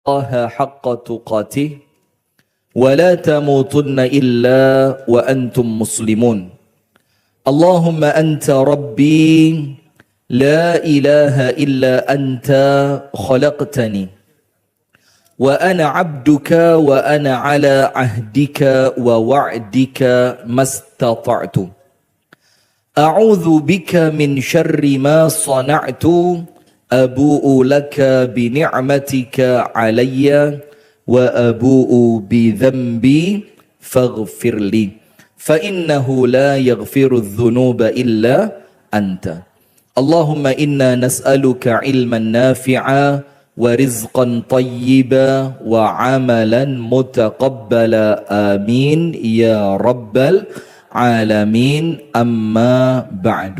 الله حق تقاته ولا تموتن إلا وأنتم مسلمون اللهم أنت ربي لا إله إلا أنت خلقتني وأنا عبدك وأنا على عهدك ووعدك ما استطعت أعوذ بك من شر ما صنعت أبوء لك بنعمتك علي وأبوء بذنبي فاغفر لي فإنه لا يغفر الذنوب إلا أنت اللهم إنا نسألك علما نافعا ورزقا طيبا وعملا متقبلا آمين يا رب العالمين أما بعد.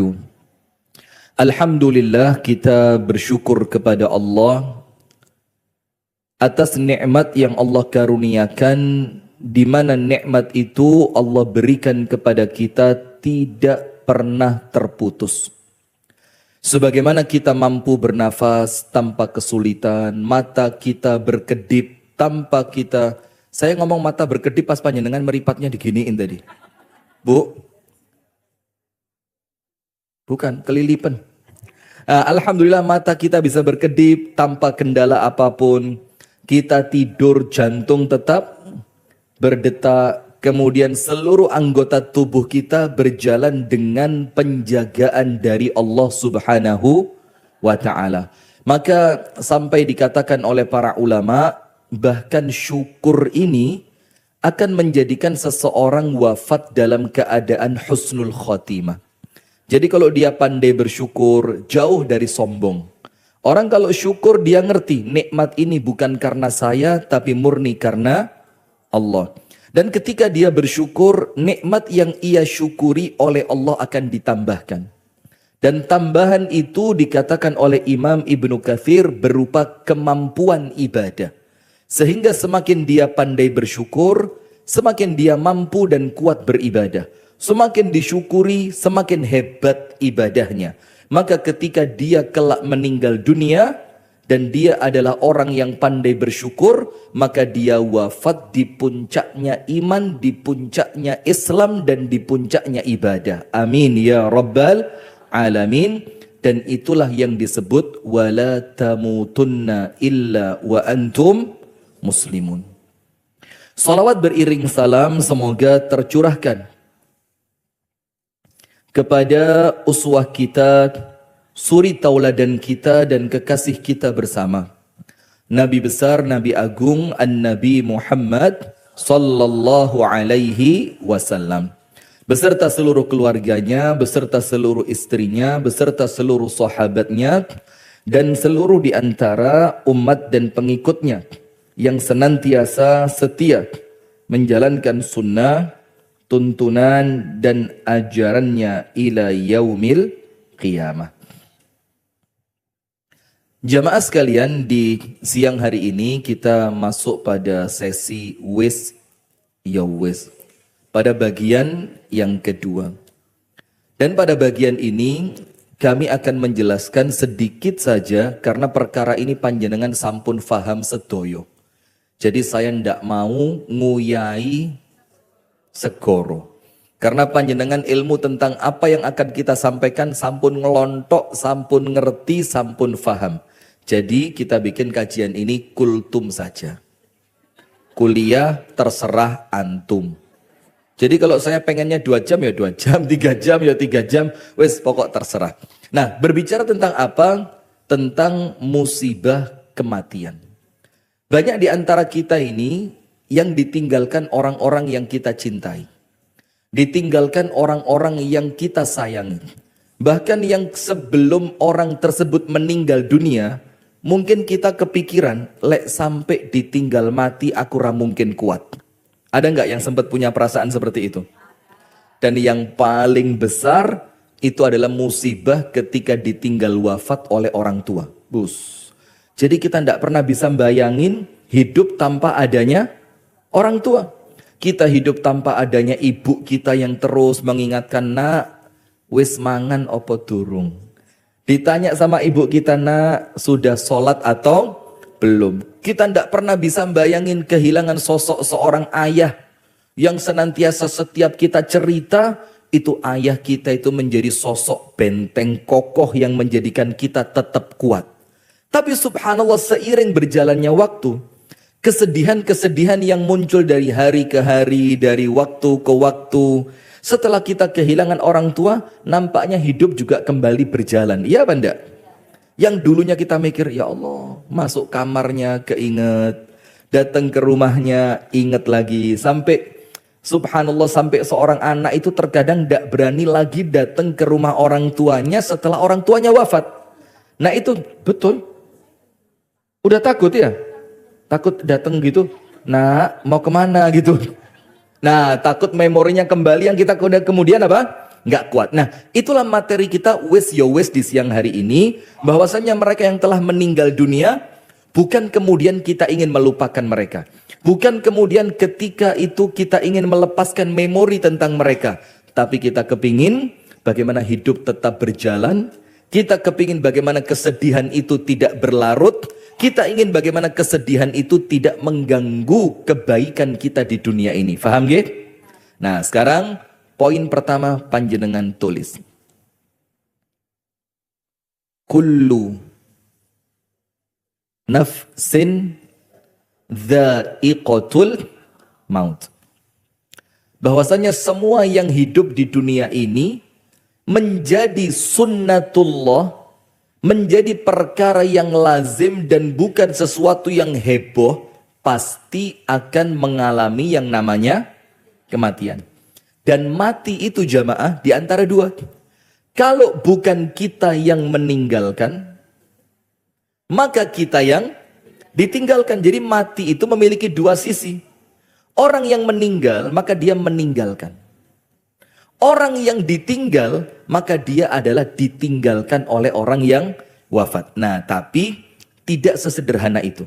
Alhamdulillah, kita bersyukur kepada Allah atas nikmat yang Allah karuniakan, di mana nikmat itu Allah berikan kepada kita tidak pernah terputus. Sebagaimana kita mampu bernafas tanpa kesulitan, mata kita berkedip tanpa kita. Saya ngomong mata berkedip pas panjenengan meripatnya diginiin tadi. Bu? Bukan, kelilipan. Alhamdulillah mata kita bisa berkedip tanpa kendala apapun. Kita tidur, jantung tetap berdetak. Kemudian seluruh anggota tubuh kita berjalan dengan penjagaan dari Allah Subhanahu wa ta'ala. Maka sampai dikatakan oleh para ulama, bahkan syukur ini akan menjadikan seseorang wafat dalam keadaan husnul khotimah. Jadi kalau dia pandai bersyukur, jauh dari sombong. Orang kalau syukur dia ngerti, nikmat ini bukan karena saya, tapi murni karena Allah. Dan ketika dia bersyukur, nikmat yang ia syukuri oleh Allah akan ditambahkan. Dan tambahan itu dikatakan oleh Imam Ibnu Katsir berupa kemampuan ibadah. Sehingga semakin dia pandai bersyukur, semakin dia mampu dan kuat beribadah. Semakin disyukuri, semakin hebat ibadahnya. Maka ketika dia kelak meninggal dunia, dan dia adalah orang yang pandai bersyukur, maka dia wafat di puncaknya iman, di puncaknya Islam, dan di puncaknya ibadah. Amin ya rabbal alamin. Dan itulah yang disebut wala tamutunna illa wa antum muslimun. Salawat beriring salam semoga tercurahkan kepada uswah kita, suri tauladan kita dan kekasih kita bersama, Nabi besar, Nabi agung, An-Nabi Muhammad sallallahu alaihi wasallam, beserta seluruh keluarganya, beserta seluruh istrinya, beserta seluruh sahabatnya, dan seluruh di antara umat dan pengikutnya yang senantiasa setia menjalankan sunnah, tuntunan dan ajarannya ila yaumil qiyamah. Jamaah sekalian, di siang hari ini kita masuk pada sesi wis ya wis, pada bagian yang kedua. Dan pada bagian ini kami akan menjelaskan sedikit saja karena perkara ini panjenengan sampun faham sedoyo. Jadi saya ndak mau nguyai segoro. Karena panjenengan ilmu tentang apa yang akan kita sampaikan sampun ngelontok, sampun ngerti, sampun faham. Jadi kita bikin kajian ini kultum saja. Kuliah terserah antum. Jadi kalau saya pengennya 2 jam ya 2 jam, 3 jam ya 3 jam, wes pokok terserah. Nah, berbicara tentang apa? Tentang musibah kematian. Banyak di antara kita ini yang ditinggalkan orang-orang yang kita cintai. Ditinggalkan orang-orang yang kita sayangi. Bahkan yang sebelum orang tersebut meninggal dunia, mungkin kita kepikiran, lek sampai ditinggal mati aku ra mungkin kuat. Ada nggak yang sempat punya perasaan seperti itu? Dan yang paling besar itu adalah musibah ketika ditinggal wafat oleh orang tua. Bus. Jadi kita tidak pernah bisa bayangin hidup tanpa adanya orang tua. Kita hidup tanpa adanya ibu kita yang terus mengingatkan, nak, wis mangan opo durung. Ditanya sama ibu kita, nak, sudah sholat atau Belum. Kita tidak pernah bisa bayangin kehilangan sosok seorang ayah yang senantiasa setiap kita cerita, itu ayah kita itu menjadi sosok benteng kokoh yang menjadikan kita tetap kuat. Tapi subhanallah, seiring berjalannya waktu, kesedihan-kesedihan yang muncul dari hari ke hari, dari waktu ke waktu, setelah kita kehilangan orang tua, nampaknya hidup juga kembali berjalan. Iya apa enggak? Yang dulunya kita mikir, ya Allah, masuk kamarnya keinget, datang ke rumahnya inget lagi, sampai subhanallah, sampai seorang anak itu terkadang tidak berani lagi datang ke rumah orang tuanya setelah orang tuanya wafat. Nah itu betul. Udah takut ya? Takut datang gitu, nah mau kemana gitu. Nah takut memorinya kembali yang kita kemudian apa? Nggak kuat. Nah itulah materi kita Wes Yo Wes di siang hari ini, bahwasanya mereka yang telah meninggal dunia, bukan kemudian kita ingin melupakan mereka, bukan kemudian ketika itu kita ingin melepaskan memori tentang mereka, tapi kita kepingin bagaimana hidup tetap berjalan, kita kepingin bagaimana kesedihan itu tidak berlarut, kita ingin bagaimana kesedihan itu tidak mengganggu kebaikan kita di dunia ini. Faham ya? Nah sekarang poin pertama panjenengan tulis. Kullu nafsin dha'iqatul maut. Bahwasanya semua yang hidup di dunia ini menjadi sunnatullah, menjadi perkara yang lazim dan bukan sesuatu yang heboh, pasti akan mengalami yang namanya kematian. Dan mati itu jamaah di antara dua. Kalau bukan kita yang meninggalkan, maka kita yang ditinggalkan. Jadi mati itu memiliki dua sisi. Orang yang meninggal, maka dia meninggalkan. Orang yang ditinggal, maka dia adalah ditinggalkan oleh orang yang wafat. Nah, tapi tidak sesederhana itu.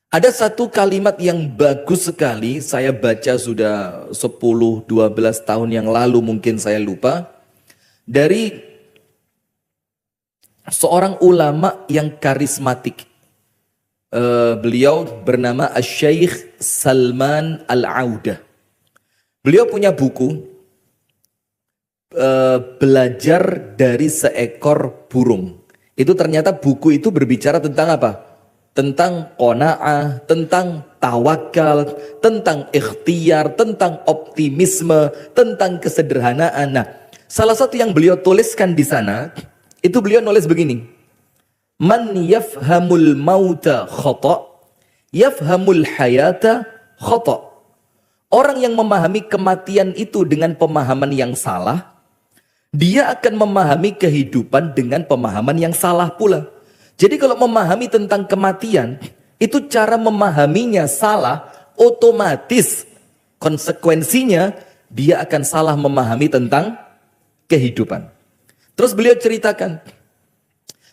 Ada satu kalimat yang bagus sekali, saya baca sudah 10-12 tahun yang lalu, mungkin saya lupa. Dari seorang ulama yang karismatik. Beliau bernama Asy-Syaikh Salman Al-Audah. Beliau punya buku, Belajar dari Seekor Burung. Itu ternyata buku itu berbicara tentang apa? Tentang qanaah, tentang tawakal, tentang ikhtiar, tentang optimisme, tentang kesederhanaan. Nah, salah satu yang beliau tuliskan di sana, itu beliau nulis begini. Man yafhamul mauta khata, yafhamul hayata khata. Orang yang memahami kematian itu dengan pemahaman yang salah, dia akan memahami kehidupan dengan pemahaman yang salah pula. Jadi kalau memahami tentang kematian, itu cara memahaminya salah, otomatis konsekuensinya dia akan salah memahami tentang kehidupan. Terus beliau ceritakan,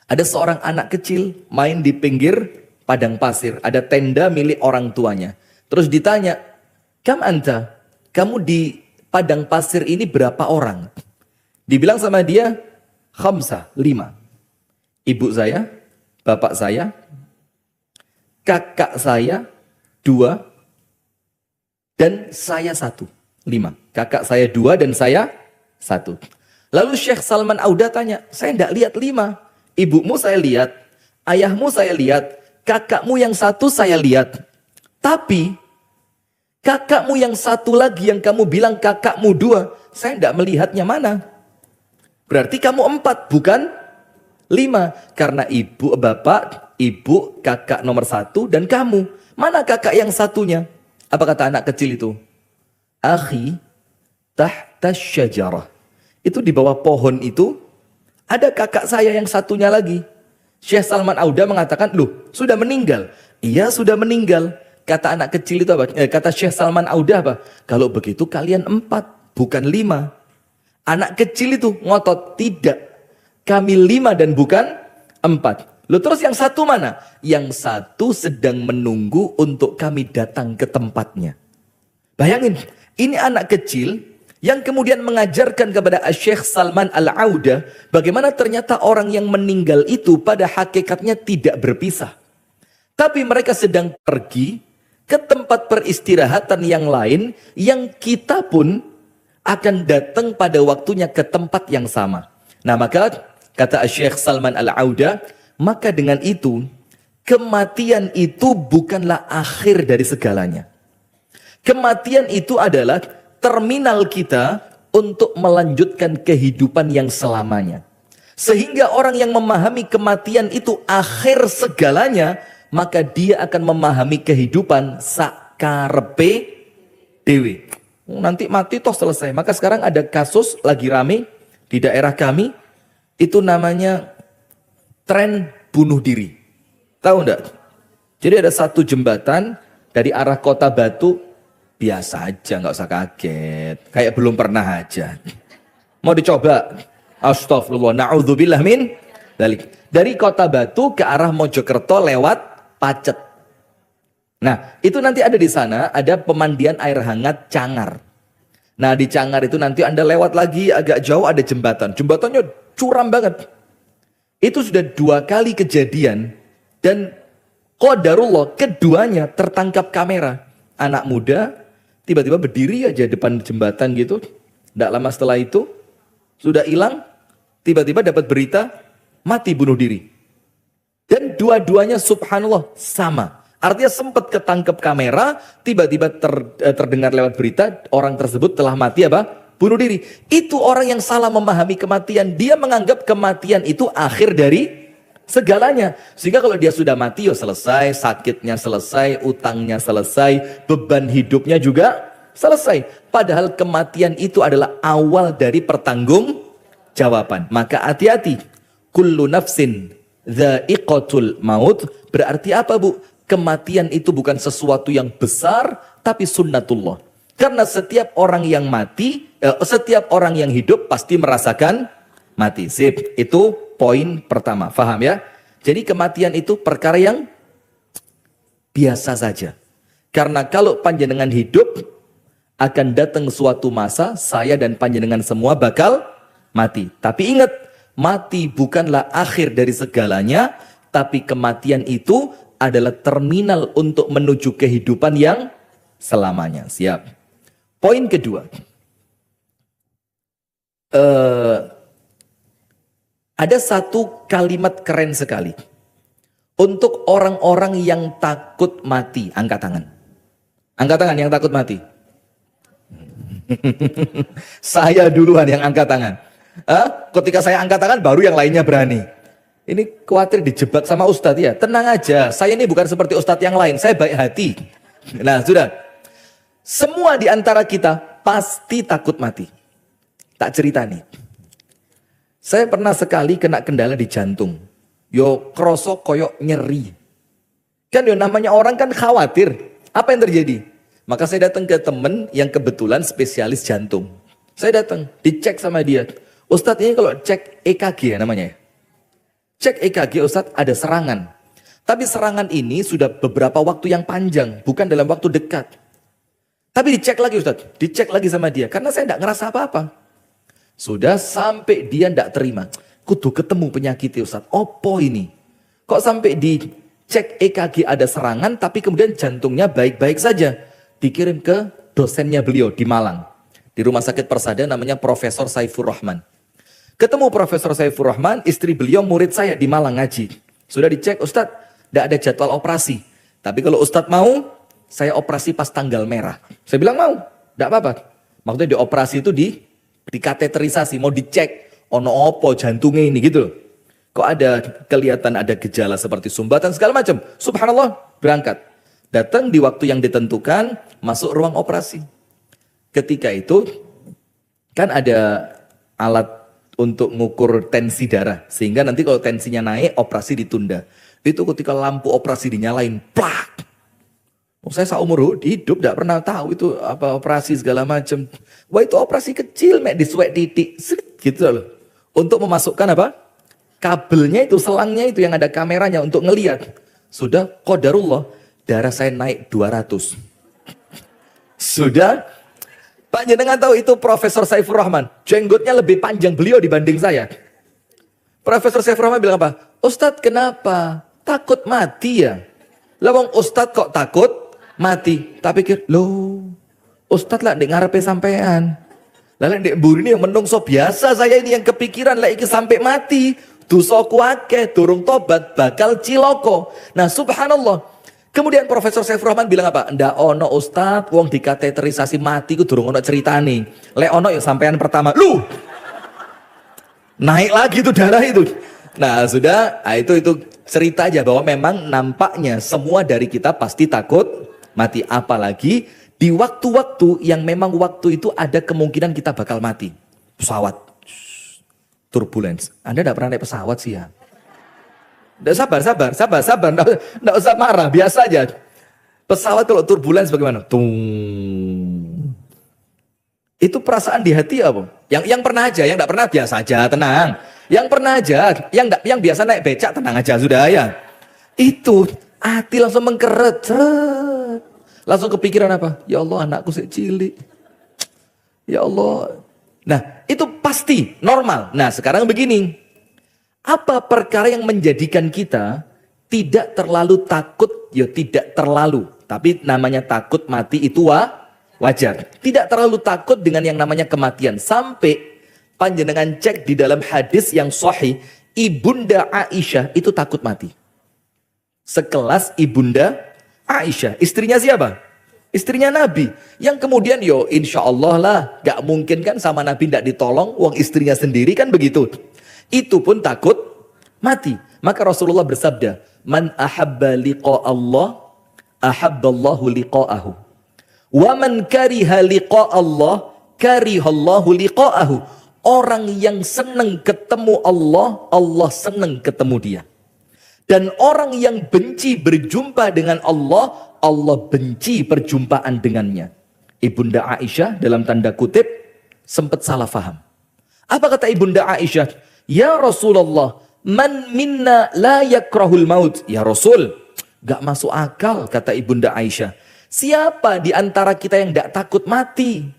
ada seorang anak kecil main di pinggir padang pasir, ada tenda milik orang tuanya. Terus ditanya, "Kam anta? Kamu di padang pasir ini berapa orang?" Dibilang sama dia, "Khamsah, 5. Ibu saya, bapak saya, kakak saya 2, dan saya 1. 5. Kakak saya 2 dan saya 1. Lalu Syekh Salman Audah tanya, "Saya tidak lihat 5. Ibumu saya lihat, ayahmu saya lihat, kakakmu yang 1 saya lihat. Tapi kakakmu yang 1 lagi yang kamu bilang kakakmu 2, saya tidak melihatnya mana. Berarti kamu 4, bukan 5. Karena ibu, bapak, ibu, kakak nomor 1, dan kamu. Mana kakak yang satunya?" Apa kata anak kecil itu? "Akhi tahta syajarah." Itu di bawah pohon itu, ada kakak saya yang satunya lagi. Syekh Salman Audah mengatakan, "Loh, sudah meninggal?" "Iya, sudah meninggal." Kata anak kecil itu apa? Kata Syekh Salman Audah apa? "Kalau begitu kalian 4, bukan 5. Anak kecil itu ngotot, "Tidak, kami 5 dan bukan 4. Loh, terus yang 1 mana? "Yang 1 sedang menunggu untuk kami datang ke tempatnya." Bayangin, ini anak kecil yang kemudian mengajarkan kepada Syekh Salman Al-Audah bagaimana ternyata orang yang meninggal itu pada hakikatnya tidak berpisah. Tapi mereka sedang pergi ke tempat peristirahatan yang lain yang kita pun akan datang pada waktunya ke tempat yang sama. Nah maka kata Syekh Salman Al-Auda, maka dengan itu kematian itu bukanlah akhir dari segalanya. Kematian itu adalah terminal kita untuk melanjutkan kehidupan yang selamanya. Sehingga orang yang memahami kematian itu akhir segalanya, maka dia akan memahami kehidupan sakarepe dewe. Nanti mati toh selesai. Maka sekarang ada kasus lagi rame di daerah kami, itu namanya tren bunuh diri. Tahu enggak? Jadi ada satu jembatan dari arah Kota Batu, biasa aja, nggak usah kaget. Kayak belum pernah aja. Mau dicoba? Astagfirullah, na'udzubillah min dalik. Dari Kota Batu ke arah Mojokerto lewat Pacet. Nah, itu nanti ada di sana, ada pemandian air hangat Cangar. Nah, di Cangar itu nanti Anda lewat lagi agak jauh ada jembatan. Jembatannya curam banget. Itu sudah 2 kali kejadian dan qadarullah keduanya tertangkap kamera. Anak muda tiba-tiba berdiri aja depan jembatan gitu. Tidak lama setelah itu sudah hilang, tiba-tiba dapat berita mati bunuh diri. Dan dua-duanya subhanallah sama. Artinya sempat ketangkep kamera, tiba-tiba terdengar lewat berita orang tersebut telah mati apa? Bunuh diri. Itu orang yang salah memahami kematian. Dia menganggap kematian itu akhir dari segalanya. Sehingga kalau dia sudah mati, ya selesai, sakitnya selesai, utangnya selesai, beban hidupnya juga selesai. Padahal kematian itu adalah awal dari pertanggungjawaban. Maka hati-hati. Kullu nafsin dha'iqatul maut. Berarti apa, Bu? Kematian itu bukan sesuatu yang besar, tapi sunnatullah. Karena setiap orang yang mati, setiap orang yang hidup pasti merasakan mati. Sip, itu poin pertama. Faham ya? Jadi kematian itu perkara yang biasa saja. Karena kalau panjenengan hidup, akan datang suatu masa, saya dan panjenengan semua bakal mati. Tapi ingat, mati bukanlah akhir dari segalanya, tapi kematian itu adalah terminal untuk menuju kehidupan yang selamanya. Siap. Poin kedua. Ada satu kalimat keren sekali. Untuk orang-orang yang takut mati, angkat tangan. Angkat tangan yang takut mati. Saya duluan yang angkat tangan. Ketika saya angkat tangan, baru yang lainnya berani. Ini khawatir dijebak sama Ustadz ya. Tenang aja, saya ini bukan seperti Ustadz yang lain. Saya baik hati. Nah sudah. Semua di antara kita pasti takut mati. Tak cerita nih. Saya pernah sekali kena kendala di jantung. Yo kroso koyok nyeri. Kan yo namanya orang kan khawatir. Apa yang terjadi? Maka saya datang ke temen yang kebetulan spesialis jantung. Saya datang, dicek sama dia. Ustadz ini kalau cek EKG ya namanya ya. Cek EKG Ustadz ada serangan. Tapi serangan ini sudah beberapa waktu yang panjang. Bukan dalam waktu dekat. Tapi dicek lagi Ustadz. Dicek lagi sama dia. Karena saya tidak ngerasa apa-apa. Sudah sampai dia tidak terima. Kudu ketemu penyakitnya Ustadz. Opo ini? Kok sampai dicek EKG ada serangan. Tapi kemudian jantungnya baik-baik saja. Dikirim ke dosennya beliau di Malang. Di rumah sakit Persada namanya Profesor Saifur Rahman. Ketemu Profesor Saifur Rahman, istri beliau murid saya di Malang ngaji. Sudah dicek, Ustadz, tidak ada jadwal operasi. Tapi kalau Ustadz mau, saya operasi pas tanggal merah. Saya bilang mau, tidak apa-apa. Maksudnya di operasi itu dikateterisasi, mau dicek, ono opo jantungnya ini gitu. Kok ada kelihatan ada gejala seperti sumbatan segala macam. Subhanallah, berangkat. Datang di waktu yang ditentukan, masuk ruang operasi. Ketika itu, kan ada alat untuk mengukur tensi darah. Sehingga nanti kalau tensinya naik, operasi ditunda. Itu ketika lampu operasi dinyalain, plak. Saya seumur hidup tidak pernah tahu itu apa operasi segala macam. Wah itu operasi kecil, mek disuek titik, gitu loh. Untuk memasukkan apa? Kabelnya itu, selangnya itu yang ada kameranya untuk ngelihat. Sudah, qadarullah, darah saya naik 200. Sudah. Pak jenengan tahu itu Profesor Saifur Rahman. Jenggotnya lebih panjang beliau dibanding saya. Profesor Saifur Rahman bilang apa? Ustadz kenapa? Takut mati ya? Lah wong ustad kok takut mati? Tak pikir, loh, ustad lah ndek ngarepe sampean. Lah lek ndek mburi yang menungso biasa saya ini yang kepikiran lek iki sampai mati, dosaku akeh, durung tobat bakal ciloko. Nah, subhanallah. Kemudian Profesor Saifur Rahman bilang apa? Ndak ono ustad wong dikateterisasi mati ku durung ono ceritane. Lek ono ya sampean pertama. Lu naik lagi tuh darah itu. Nah, sudah, itu cerita aja bahwa memang nampaknya semua dari kita pasti takut mati, apalagi di waktu-waktu yang memang waktu itu ada kemungkinan kita bakal mati. Pesawat turbulence. Anda enggak pernah naik pesawat sih ya? Sabar. Nggak usah marah, biasa aja. Pesawat kalau turbulence bagaimana? Tung. Itu perasaan di hati apa? Yang pernah aja, yang nggak pernah biasa aja, tenang. Yang pernah aja, yang biasa naik becak, tenang aja sudah ya. Itu hati langsung mengkeret, langsung kepikiran apa? Ya Allah, anakku cilik. Ya Allah. Nah, itu pasti normal. Nah, sekarang begini. Apa perkara yang menjadikan kita tidak terlalu takut? Ya tidak terlalu. Tapi namanya takut mati itu wajar. Tidak terlalu takut dengan yang namanya kematian. Sampai panjenengan cek di dalam hadis yang sahih, Ibunda Aisyah itu takut mati. Sekelas Ibunda Aisyah. Istrinya siapa? Istrinya Nabi. Yang kemudian insya Allah lah. Gak mungkin kan sama Nabi tidak ditolong. Uang istrinya sendiri kan begitu. Itu pun takut mati. Maka Rasulullah bersabda, "Man ahabba liqa Allah, ahabballahu liqa'ahu. Wa man kariha liqa Allah, karihallahu liqa'ahu." Orang yang senang ketemu Allah, Allah senang ketemu dia. Dan orang yang benci berjumpa dengan Allah, Allah benci perjumpaan dengannya. Ibunda Aisyah dalam tanda kutip sempat salah faham. Apa kata Ibunda Aisyah? Ya Rasulullah, man minna la yakrahul maut. Ya Rasul, gak masuk akal kata Ibunda Aisyah. Siapa di antara kita yang gak takut mati?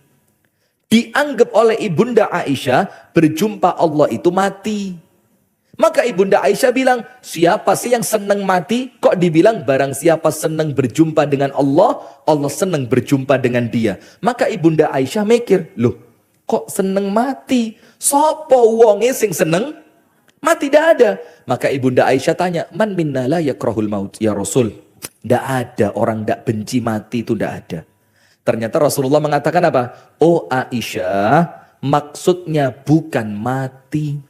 Dianggap oleh Ibunda Aisyah berjumpa Allah itu mati. Maka Ibunda Aisyah bilang, siapa sih yang senang mati? Kok dibilang barang siapa senang berjumpa dengan Allah, Allah senang berjumpa dengan dia. Maka Ibunda Aisyah mikir, loh kok senang mati? Sopo wonge sing seneng mati? Tidak ada. Maka Ibunda Aisyah tanya, man minna la yakrahul maut. Ya Rasul, tidak ada orang tidak benci mati, itu tidak ada. Ternyata Rasulullah mengatakan apa? Oh Aisyah, maksudnya bukan mati.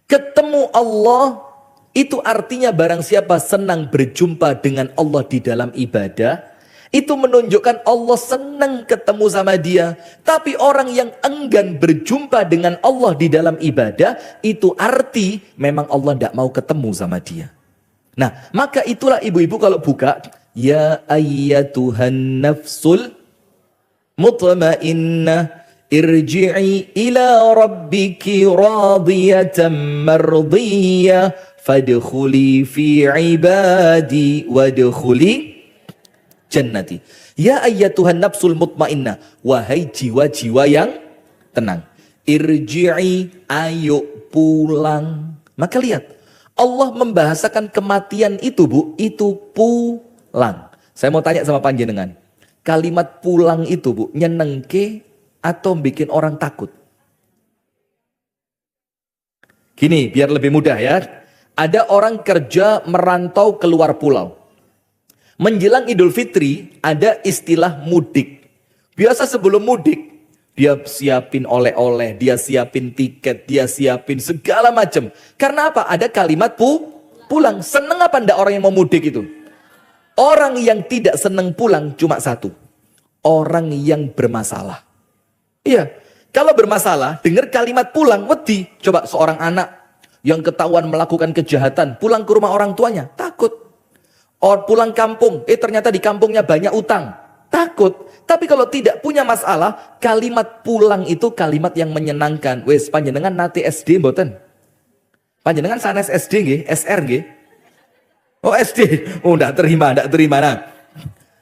Ketemu Allah itu artinya barang siapa senang berjumpa dengan Allah di dalam ibadah, itu menunjukkan Allah senang ketemu sama dia. Tapi orang yang enggan berjumpa dengan Allah di dalam ibadah, itu arti memang Allah tidak mau ketemu sama dia. Nah, maka itulah ibu-ibu kalau buka, ya ayyatuhan nafsul mutmainnah, irji'i ila rabbiki radiyatan mardiyah, fadkhuli fi ibadi wadkhuli jannati. Ya ayyatuhan nafsul mutmainnah, wahai jiwa-jiwa yang tenang. Irji'i, ayo pulang. Maka lihat, Allah membahasakan kematian itu Bu, itu pulang. Saya mau tanya sama panjenengan, kalimat pulang itu Bu, nyenengke atau bikin orang takut? Gini, biar lebih mudah ya. Ada orang kerja merantau keluar pulau. Menjelang Idul Fitri ada istilah mudik. Biasa sebelum mudik dia siapin oleh-oleh, dia siapin tiket, dia siapin segala macam. Karena apa? Ada kalimat pulang. Seneng apa enggak orang yang mau mudik itu? Orang yang tidak seneng pulang cuma satu. Orang yang bermasalah. Iya, kalau bermasalah dengar kalimat pulang, wedi. Coba seorang anak yang ketahuan melakukan kejahatan pulang ke rumah orang tuanya, takut. Pulang kampung, ternyata di kampungnya banyak utang, takut. Tapi kalau tidak punya masalah, kalimat pulang itu kalimat yang menyenangkan. Wes panjenengan nate SD mboten? Panjenengan sanes SD nggih, SR nggih? Oh SD, oh ndak terima. Nah,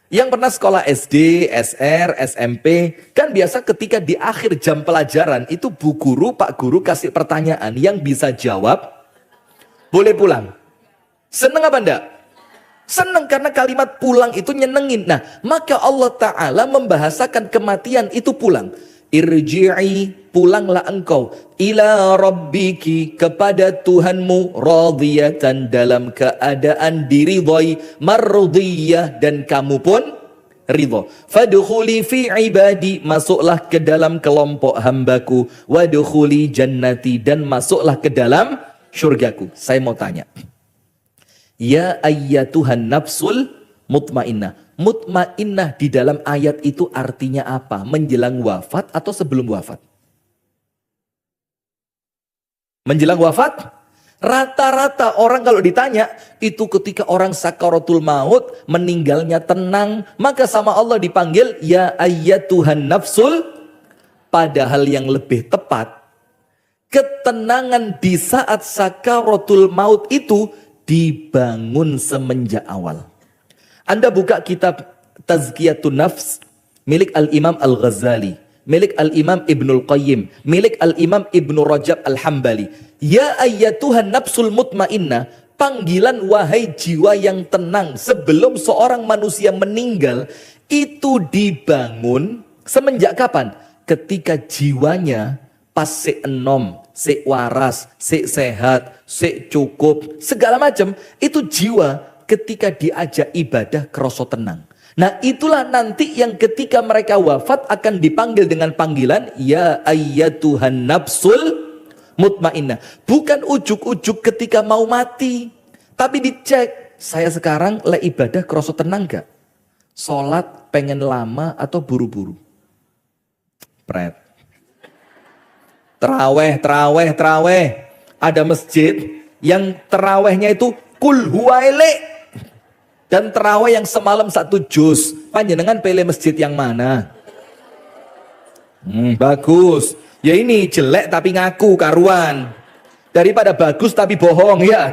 yang pernah sekolah SD, SR, SMP, kan biasa ketika di akhir jam pelajaran itu Bu Guru, Pak Guru kasih pertanyaan yang bisa jawab, boleh pulang. Seneng apa enggak? Senang karena kalimat pulang itu nyenengin. Nah, maka Allah Ta'ala membahasakan kematian itu pulang. Irji'i, pulanglah engkau. Ila rabbiki, kepada Tuhanmu. Radiyatan, dalam keadaan diridhoi. Mardiyah, dan kamu pun ridho. Fadkhuli fi ibadi, masuklah ke dalam kelompok hambaku. Wadkhuli jannati, dan masuklah ke dalam syurgaku. Saya mau tanya. Ya ayyatuhan nafsul mutmainnah. Mutmainnah di dalam ayat itu artinya apa? Menjelang wafat atau sebelum wafat? Menjelang wafat? Rata-rata orang kalau ditanya, itu ketika orang sakaratul maut, meninggalnya tenang, maka sama Allah dipanggil, ya ayyatuhan nafsul, padahal yang lebih tepat, ketenangan di saat sakaratul maut itu dibangun semenjak awal. Anda buka kitab Tazkiyatun Nafs milik Al-Imam Al-Ghazali, milik Al-Imam Ibnul Qayyim, milik Al-Imam Ibnu Rajab Al-Hambali. Ya ayyatuhan nafsul mutmainnah, panggilan wahai jiwa yang tenang sebelum seorang manusia meninggal, itu dibangun semenjak kapan? Ketika jiwanya pas si enom, si waras, si sehat, si cukup, segala macam, itu jiwa ketika diajak ibadah kerasa tenang. Nah, itulah nanti yang ketika mereka wafat akan dipanggil dengan panggilan ya ayyatuhan nafsul mutmainnah. Bukan ujuk-ujuk ketika mau mati, tapi dicek, saya sekarang ibadah kerasa tenang gak? Sholat pengen lama atau buru-buru? Pret. Terawih. Ada masjid yang terawihnya itu kul huwaile. Dan terawih yang semalam 1 juz. Panjenengan pilih masjid yang mana? Bagus. Ya ini jelek tapi ngaku karuan. Daripada bagus tapi bohong ya.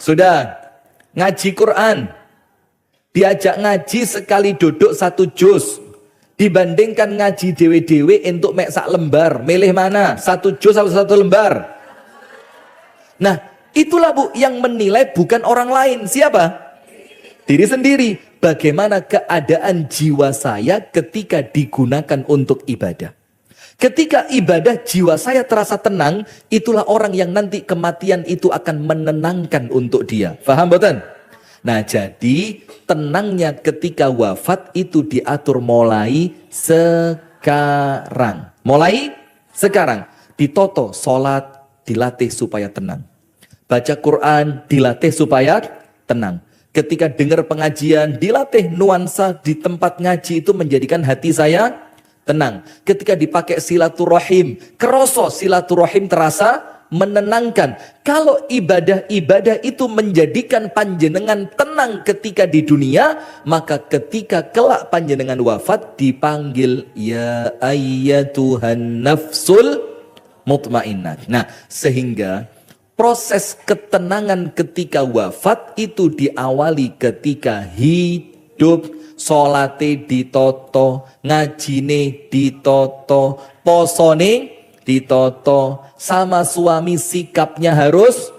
Sudah. Ngaji Quran. Diajak ngaji sekali duduk 1 juz. Dibandingkan ngaji dewe-dewe untuk mek sak lembar, milih mana? 1 juz atau 1 lembar? Nah, itulah Bu yang menilai bukan orang lain. Siapa? Diri sendiri. Bagaimana keadaan jiwa saya ketika digunakan untuk ibadah? Ketika ibadah jiwa saya terasa tenang, itulah orang yang nanti kematian itu akan menenangkan untuk dia. Faham boten? Nah, jadi tenangnya ketika wafat itu diatur mulai sekarang. Mulai sekarang. Ditoto, sholat dilatih supaya tenang. Baca Quran dilatih supaya tenang. Ketika dengar pengajian dilatih nuansa di tempat ngaji itu menjadikan hati saya tenang. Ketika dipakai silaturahim, keroso silaturahim terasa menenangkan. Kalau ibadah-ibadah itu menjadikan panjenengan tenang ketika di dunia, maka ketika kelak panjenengan wafat dipanggil ya ayyatuhan nafsul mutmainnah. Nah, sehingga proses ketenangan ketika wafat itu diawali ketika hidup. Salate ditoto, ngajine ditoto, posone ditoto, sama suami sikapnya harus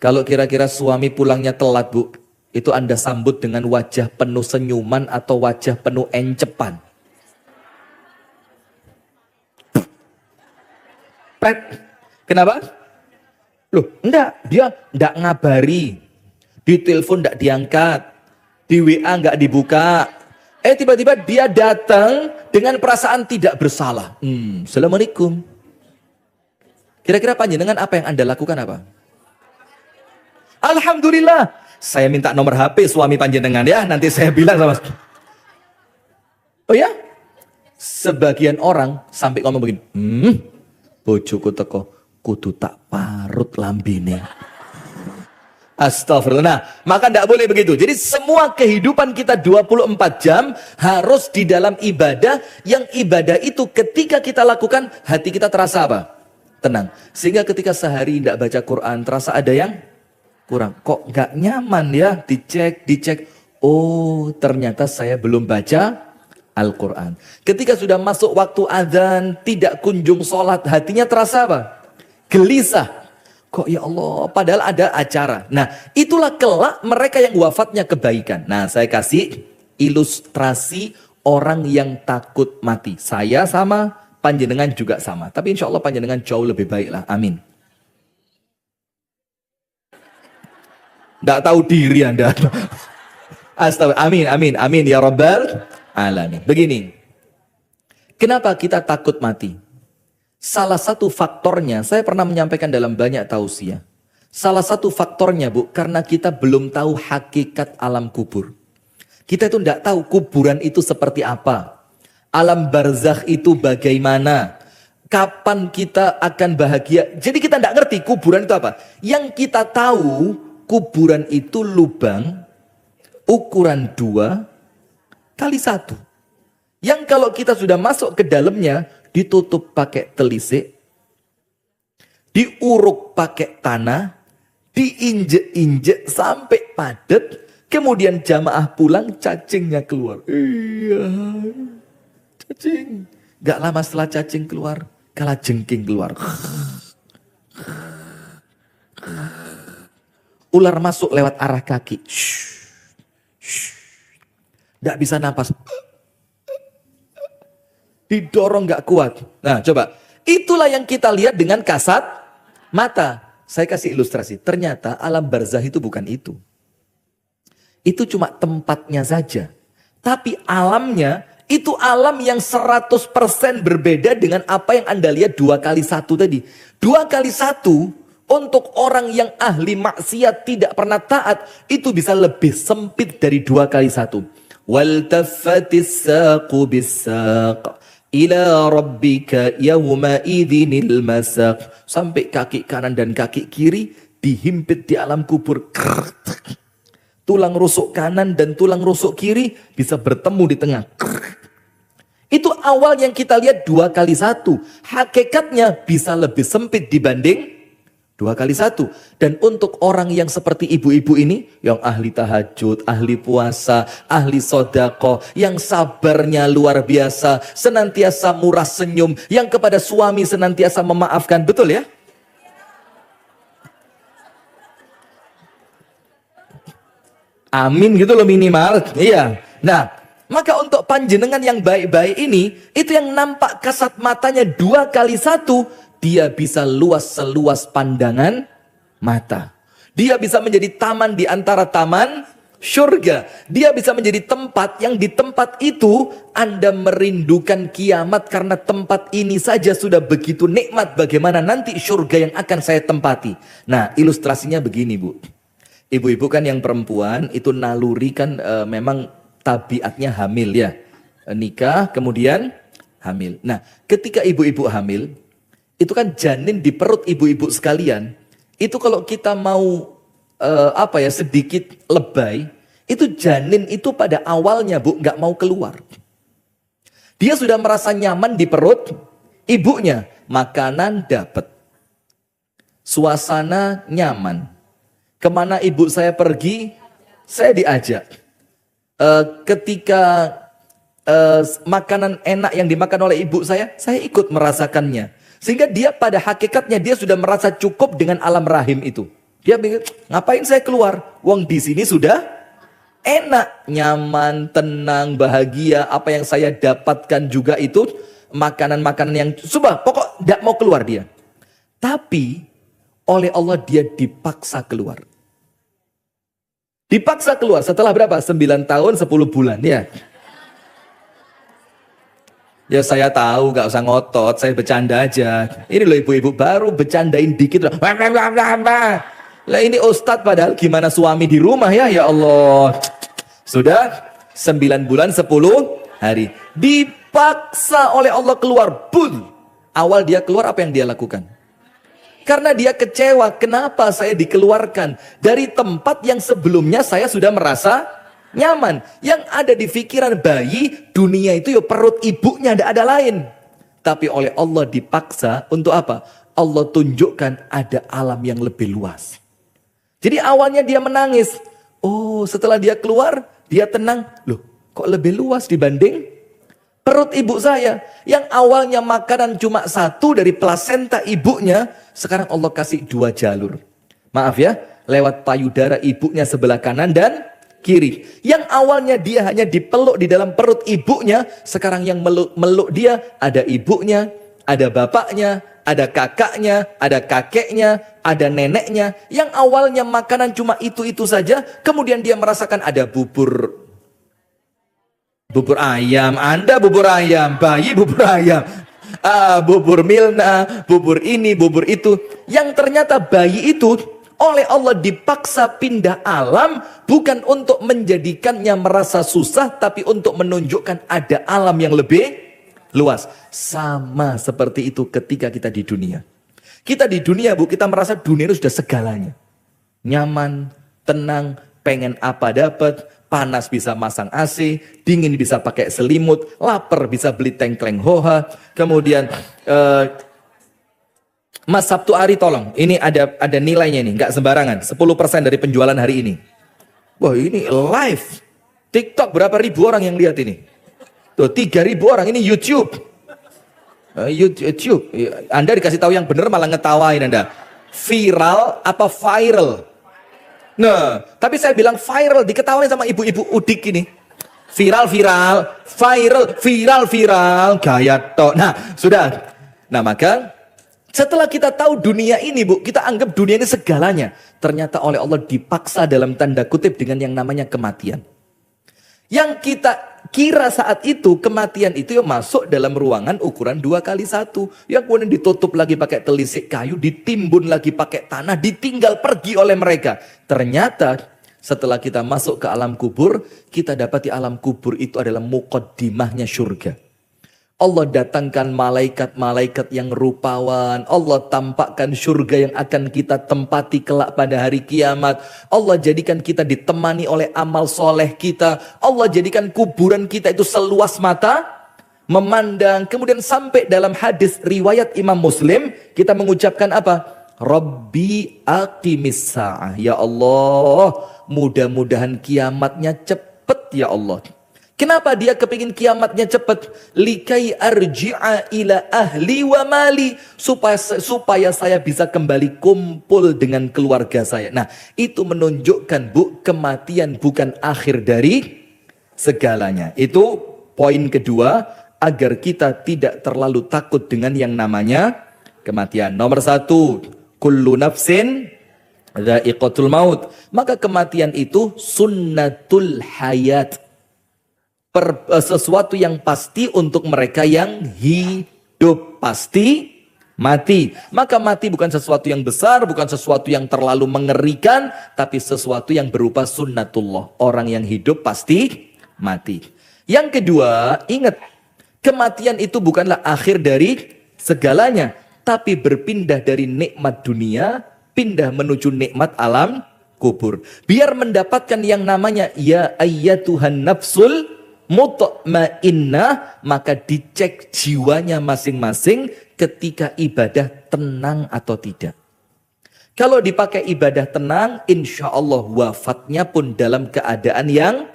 kalau kira-kira suami pulangnya telat Bu, itu Anda sambut dengan wajah penuh senyuman atau wajah penuh encepan? Pret. Kenapa? Loh, enggak, dia enggak ngabari. Di telepon enggak diangkat. Di WA enggak dibuka. Tiba-tiba dia datang dengan perasaan tidak bersalah. Assalamualaikum. Kira-kira panjenengan apa yang Anda lakukan apa? Alhamdulillah. Saya minta nomor HP suami panjenengan ya. Nanti saya bilang sama. Oh ya? Sebagian orang sampai ngomong begini. Bojoku teko. Kudu tak parut lambene. Astagfirullah. Nah, maka tidak boleh begitu. Jadi semua kehidupan kita 24 jam harus di dalam ibadah. Yang ibadah itu ketika kita lakukan, hati kita terasa apa? Tenang. Sehingga ketika sehari tidak baca Quran, terasa ada yang kurang. Kok nggak nyaman ya? Dicek. Oh, ternyata saya belum baca Al-Quran. Ketika sudah masuk waktu azan, tidak kunjung sholat, hatinya terasa apa? Gelisah. Kok ya Allah, padahal ada acara. Nah, itulah kelak mereka yang wafatnya kebaikan. Nah, saya kasih ilustrasi orang yang takut mati. Saya sama, panjenengan juga sama. Tapi insya Allah panjenengan jauh lebih baik lah. Amin. Nggak tahu diri Anda. Astagfirullah. Amin, amin, amin. Ya Rabbal Alamin. Begini. Kenapa kita takut mati? Salah satu faktornya, saya pernah menyampaikan dalam banyak tausiah. Salah satu faktornya, Bu, karena kita belum tahu hakikat alam kubur. Kita itu tidak tahu kuburan itu seperti apa. Alam barzakh itu bagaimana. Kapan kita akan bahagia. Jadi kita tidak ngerti kuburan itu apa. Yang kita tahu, kuburan itu lubang ukuran 2x1. Yang kalau kita sudah masuk ke dalamnya, ditutup pakai telisik, diuruk pakai tanah, diinjek-injek sampai padat, kemudian jamaah pulang, cacingnya keluar. Iya, cacing. Gak lama setelah cacing keluar, kalajengking keluar. Ular masuk lewat arah kaki. Gak bisa napas. Didorong gak kuat. Nah coba, itulah yang kita lihat dengan kasat mata. Saya kasih ilustrasi, ternyata alam barzah itu bukan itu. Itu cuma tempatnya saja. Tapi alamnya, itu alam yang 100% berbeda dengan apa yang Anda lihat 2x1 tadi. 2x1 untuk orang yang ahli maksiat tidak pernah taat, itu bisa lebih sempit dari 2x1. Wal taffatis saqu bis-saq. Ila rabbika yawma idhinil masaq. Sampai kaki kanan dan kaki kiri dihimpit di alam kubur. Tulang rusuk kanan dan tulang rusuk kiri bisa bertemu di tengah. Itu awal yang kita lihat 2x1. Hakikatnya bisa lebih sempit dibanding 2x1. Dan untuk orang yang seperti ibu-ibu ini, yang ahli tahajud, ahli puasa, ahli sodako, yang sabarnya luar biasa, senantiasa murah senyum, yang kepada suami senantiasa memaafkan, betul ya? Amin gitu loh minimal. Iya. Nah, maka untuk panjenengan yang baik-baik ini, itu yang nampak kasat matanya 2x1, dia bisa luas seluas pandangan mata. Dia bisa menjadi taman di antara taman surga. Dia bisa menjadi tempat yang di tempat itu Anda merindukan kiamat karena tempat ini saja sudah begitu nikmat. Bagaimana nanti surga yang akan saya tempati. Nah ilustrasinya begini Bu. Ibu-ibu kan yang perempuan itu naluri kan memang tabiatnya hamil ya. Nikah kemudian hamil. Nah ketika ibu-ibu hamil, itu kan janin di perut ibu-ibu sekalian. Itu kalau kita mau sedikit lebay, itu janin itu pada awalnya Bu nggak mau keluar. Dia sudah merasa nyaman di perut ibunya, makanan dapat, suasana nyaman. Kemana ibu saya pergi, saya diajak. Ketika makanan enak yang dimakan oleh ibu saya ikut merasakannya. Sehingga dia pada hakikatnya dia sudah merasa cukup dengan alam rahim itu. Dia pikir, ngapain saya keluar? Wong di sini sudah enak, nyaman, tenang, bahagia. Apa yang saya dapatkan juga itu makanan-makanan yang pokok tidak mau keluar dia. Tapi oleh Allah dia dipaksa keluar. Dipaksa keluar setelah berapa? 9 tahun 10 bulan ya. Ya saya tahu, gak usah ngotot, saya bercanda aja. Ini loh ibu-ibu baru bercandain dikit loh. Lah ini ustadz padahal gimana suami di rumah ya Allah. Sudah 9 bulan 10 hari. Dipaksa oleh Allah keluar. Bul. Awal dia keluar apa yang dia lakukan? Karena dia kecewa, kenapa saya dikeluarkan dari tempat yang sebelumnya saya sudah merasa nyaman. Yang ada di pikiran bayi, dunia itu ya perut ibunya, tidak ada lain. Tapi oleh Allah dipaksa untuk apa? Allah tunjukkan ada alam yang lebih luas. Jadi awalnya dia menangis. Oh setelah dia keluar, dia tenang. Loh kok lebih luas dibanding perut ibu saya. Yang awalnya makanan cuma satu dari plasenta ibunya, sekarang Allah kasih 2 jalur. Maaf ya, lewat payudara ibunya sebelah kanan dan kiri. Yang awalnya dia hanya dipeluk di dalam perut ibunya, sekarang yang meluk dia ada ibunya, ada bapaknya, ada kakaknya, ada kakeknya, ada neneknya. Yang awalnya makanan cuma itu-itu saja, kemudian dia merasakan ada bubur ayam, Anda bubur ayam, bayi bubur ayam, bubur Milna, bubur ini, bubur itu. Yang ternyata bayi itu oleh Allah dipaksa pindah alam, bukan untuk menjadikannya merasa susah, tapi untuk menunjukkan ada alam yang lebih luas. Sama seperti itu ketika kita di dunia. Kita di dunia, Bu, kita merasa dunia itu sudah segalanya. Nyaman, tenang, pengen apa dapat, panas bisa masang AC, dingin bisa pakai selimut, lapar bisa beli tengkleng hoha. Kemudian Mas Sabtu Ari tolong, ini ada nilainya nih, nggak sembarangan, 10% dari penjualan hari ini. Wah, ini live. TikTok berapa ribu orang yang lihat ini? Tuh, 3.000 orang, ini YouTube. YouTube. Anda dikasih tahu yang benar malah ngetawain Anda. Viral apa viral? Nah, tapi saya bilang viral, diketawain sama ibu-ibu udik ini. Viral, gaya tok. Nah, sudah. Nah, maka setelah kita tahu dunia ini, Bu, kita anggap dunia ini segalanya. Ternyata oleh Allah dipaksa dalam tanda kutip dengan yang namanya kematian. Yang kita kira saat itu, kematian itu yang masuk dalam ruangan ukuran 2x1. Yang kemudian ditutup lagi pakai telisik kayu, ditimbun lagi pakai tanah, ditinggal pergi oleh mereka. Ternyata setelah kita masuk ke alam kubur, kita dapati alam kubur itu adalah muqaddimahnya surga. Allah datangkan malaikat-malaikat yang rupawan. Allah tampakkan surga yang akan kita tempati kelak pada hari kiamat. Allah jadikan kita ditemani oleh amal soleh kita. Allah jadikan kuburan kita itu seluas mata memandang. Kemudian sampai dalam hadis riwayat Imam Muslim, kita mengucapkan apa? Rabbi aqimis sa'ah. Ya Allah, mudah-mudahan kiamatnya cepat ya Allah. Kenapa dia kepingin kiamatnya cepat? Likai arji'a ila ahli wa mali. Supaya saya bisa kembali kumpul dengan keluarga saya. Nah, itu menunjukkan, Bu, kematian bukan akhir dari segalanya. Itu poin kedua, agar kita tidak terlalu takut dengan yang namanya kematian. Nomor 1, kullu nafsin dha'iqatul maut. Maka kematian itu sunnatul hayat. Sesuatu yang pasti untuk mereka yang hidup, pasti mati. Maka mati bukan sesuatu yang besar, bukan sesuatu yang terlalu mengerikan, tapi sesuatu yang berupa sunnatullah. Orang yang hidup pasti mati. Yang kedua, ingat, kematian itu bukanlah akhir dari segalanya, tapi berpindah dari nikmat dunia, pindah menuju nikmat alam kubur. Biar mendapatkan yang namanya ya ayyatuhan nafsul mutmainnah, maka dicek jiwanya masing-masing ketika ibadah tenang atau tidak. Kalau dipakai ibadah tenang, insya Allah wafatnya pun dalam keadaan yang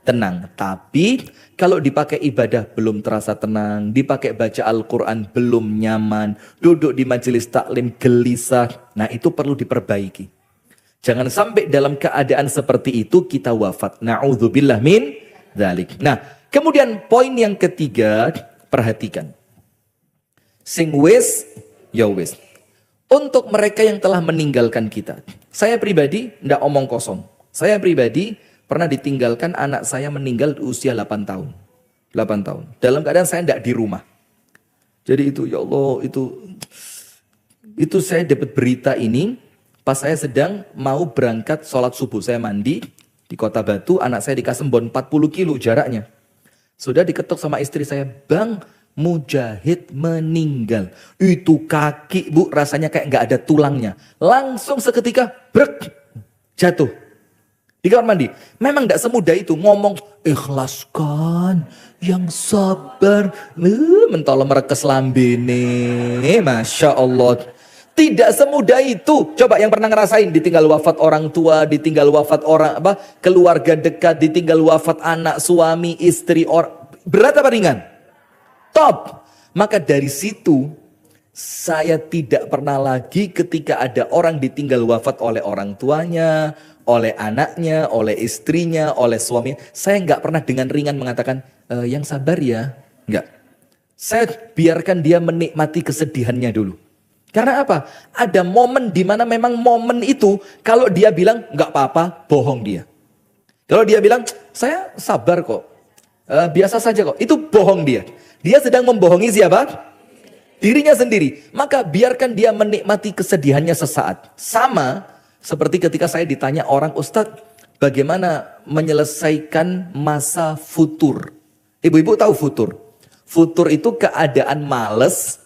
tenang. Tapi kalau dipakai ibadah belum terasa tenang, dipakai baca Al-Quran belum nyaman, duduk di majelis taklim gelisah, nah itu perlu diperbaiki. Jangan sampai dalam keadaan seperti itu kita wafat. Na'udzubillah min dzalik. Nah, kemudian poin yang ketiga, perhatikan. Sing wis, ya wis. Untuk mereka yang telah meninggalkan kita. Saya pribadi tidak omong kosong. Saya pribadi pernah ditinggalkan, anak saya meninggal di usia 8 tahun. 8 tahun. Dalam keadaan saya tidak di rumah. Jadi itu, ya Allah, itu saya dapat berita ini pas saya sedang mau berangkat sholat subuh. Saya mandi di Kota Batu, anak saya di Kasembon, 40 kilo jaraknya. Sudah diketuk sama istri saya, Bang, Mujahid meninggal. Itu kaki, Bu, rasanya kayak nggak ada tulangnya. Langsung seketika, brek, jatuh. Di kamar mandi. Memang tidak semudah itu ngomong, ikhlaskan, yang sabar. Mentolong merekes lambene, Masya Allah. Tidak semudah itu. Coba yang pernah ngerasain ditinggal wafat orang tua, ditinggal wafat orang keluarga dekat, ditinggal wafat anak, suami, istri, orang. Berat apa ringan? Top. Maka dari situ saya tidak pernah lagi ketika ada orang ditinggal wafat oleh orang tuanya, oleh anaknya, oleh istrinya, oleh suaminya. Saya nggak pernah dengan ringan mengatakan, yang sabar ya. Nggak. Saya biarkan dia menikmati kesedihannya dulu. Karena apa? Ada momen di mana memang momen itu, kalau dia bilang nggak apa-apa, bohong dia. Kalau dia bilang, saya sabar kok, biasa saja kok, itu bohong dia. Dia sedang membohongi siapa? Dirinya sendiri. Maka biarkan dia menikmati kesedihannya sesaat. Sama seperti ketika saya ditanya orang, Ustadz, bagaimana menyelesaikan masa futur? Ibu-ibu tahu futur? Futur itu keadaan males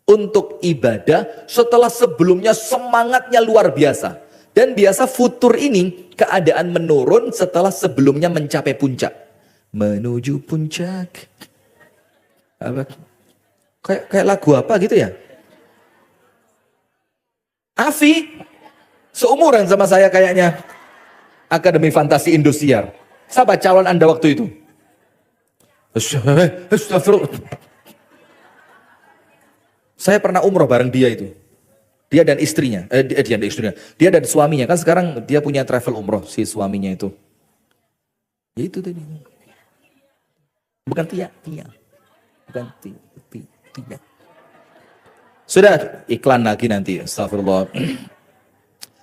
untuk ibadah setelah sebelumnya semangatnya luar biasa. Dan biasa futur ini keadaan menurun setelah sebelumnya mencapai puncak. Menuju puncak. Apa? Kayak lagu apa gitu ya? Afi, seumuran sama saya kayaknya. Akademi Fantasi Indosiar. Siapa calon Anda waktu itu? Astagfirullah. Saya pernah umroh bareng dia itu. Dia dan istrinya. Dia dan suaminya. Kan sekarang dia punya travel umroh si suaminya itu. Ya itu tadi. Bukan Tia. Bukan Tia. Sudah iklan lagi nanti. Astagfirullah.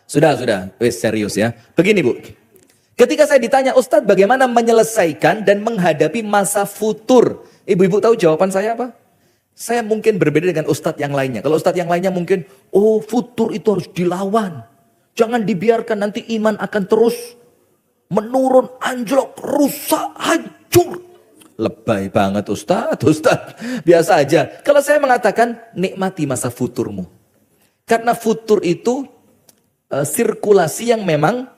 Sudah. Wes serius ya. Begini Bu. Ketika saya ditanya, Ustadz bagaimana menyelesaikan dan menghadapi masa futur? Ibu-ibu tahu jawaban saya apa? Saya mungkin berbeda dengan ustadz yang lainnya. Kalau ustadz yang lainnya mungkin, futur itu harus dilawan. Jangan dibiarkan, nanti iman akan terus menurun, anjlok, rusak, hancur. Lebay banget ustadz. Biasa aja. Kalau saya mengatakan, nikmati masa futurmu. Karena futur itu sirkulasi yang memang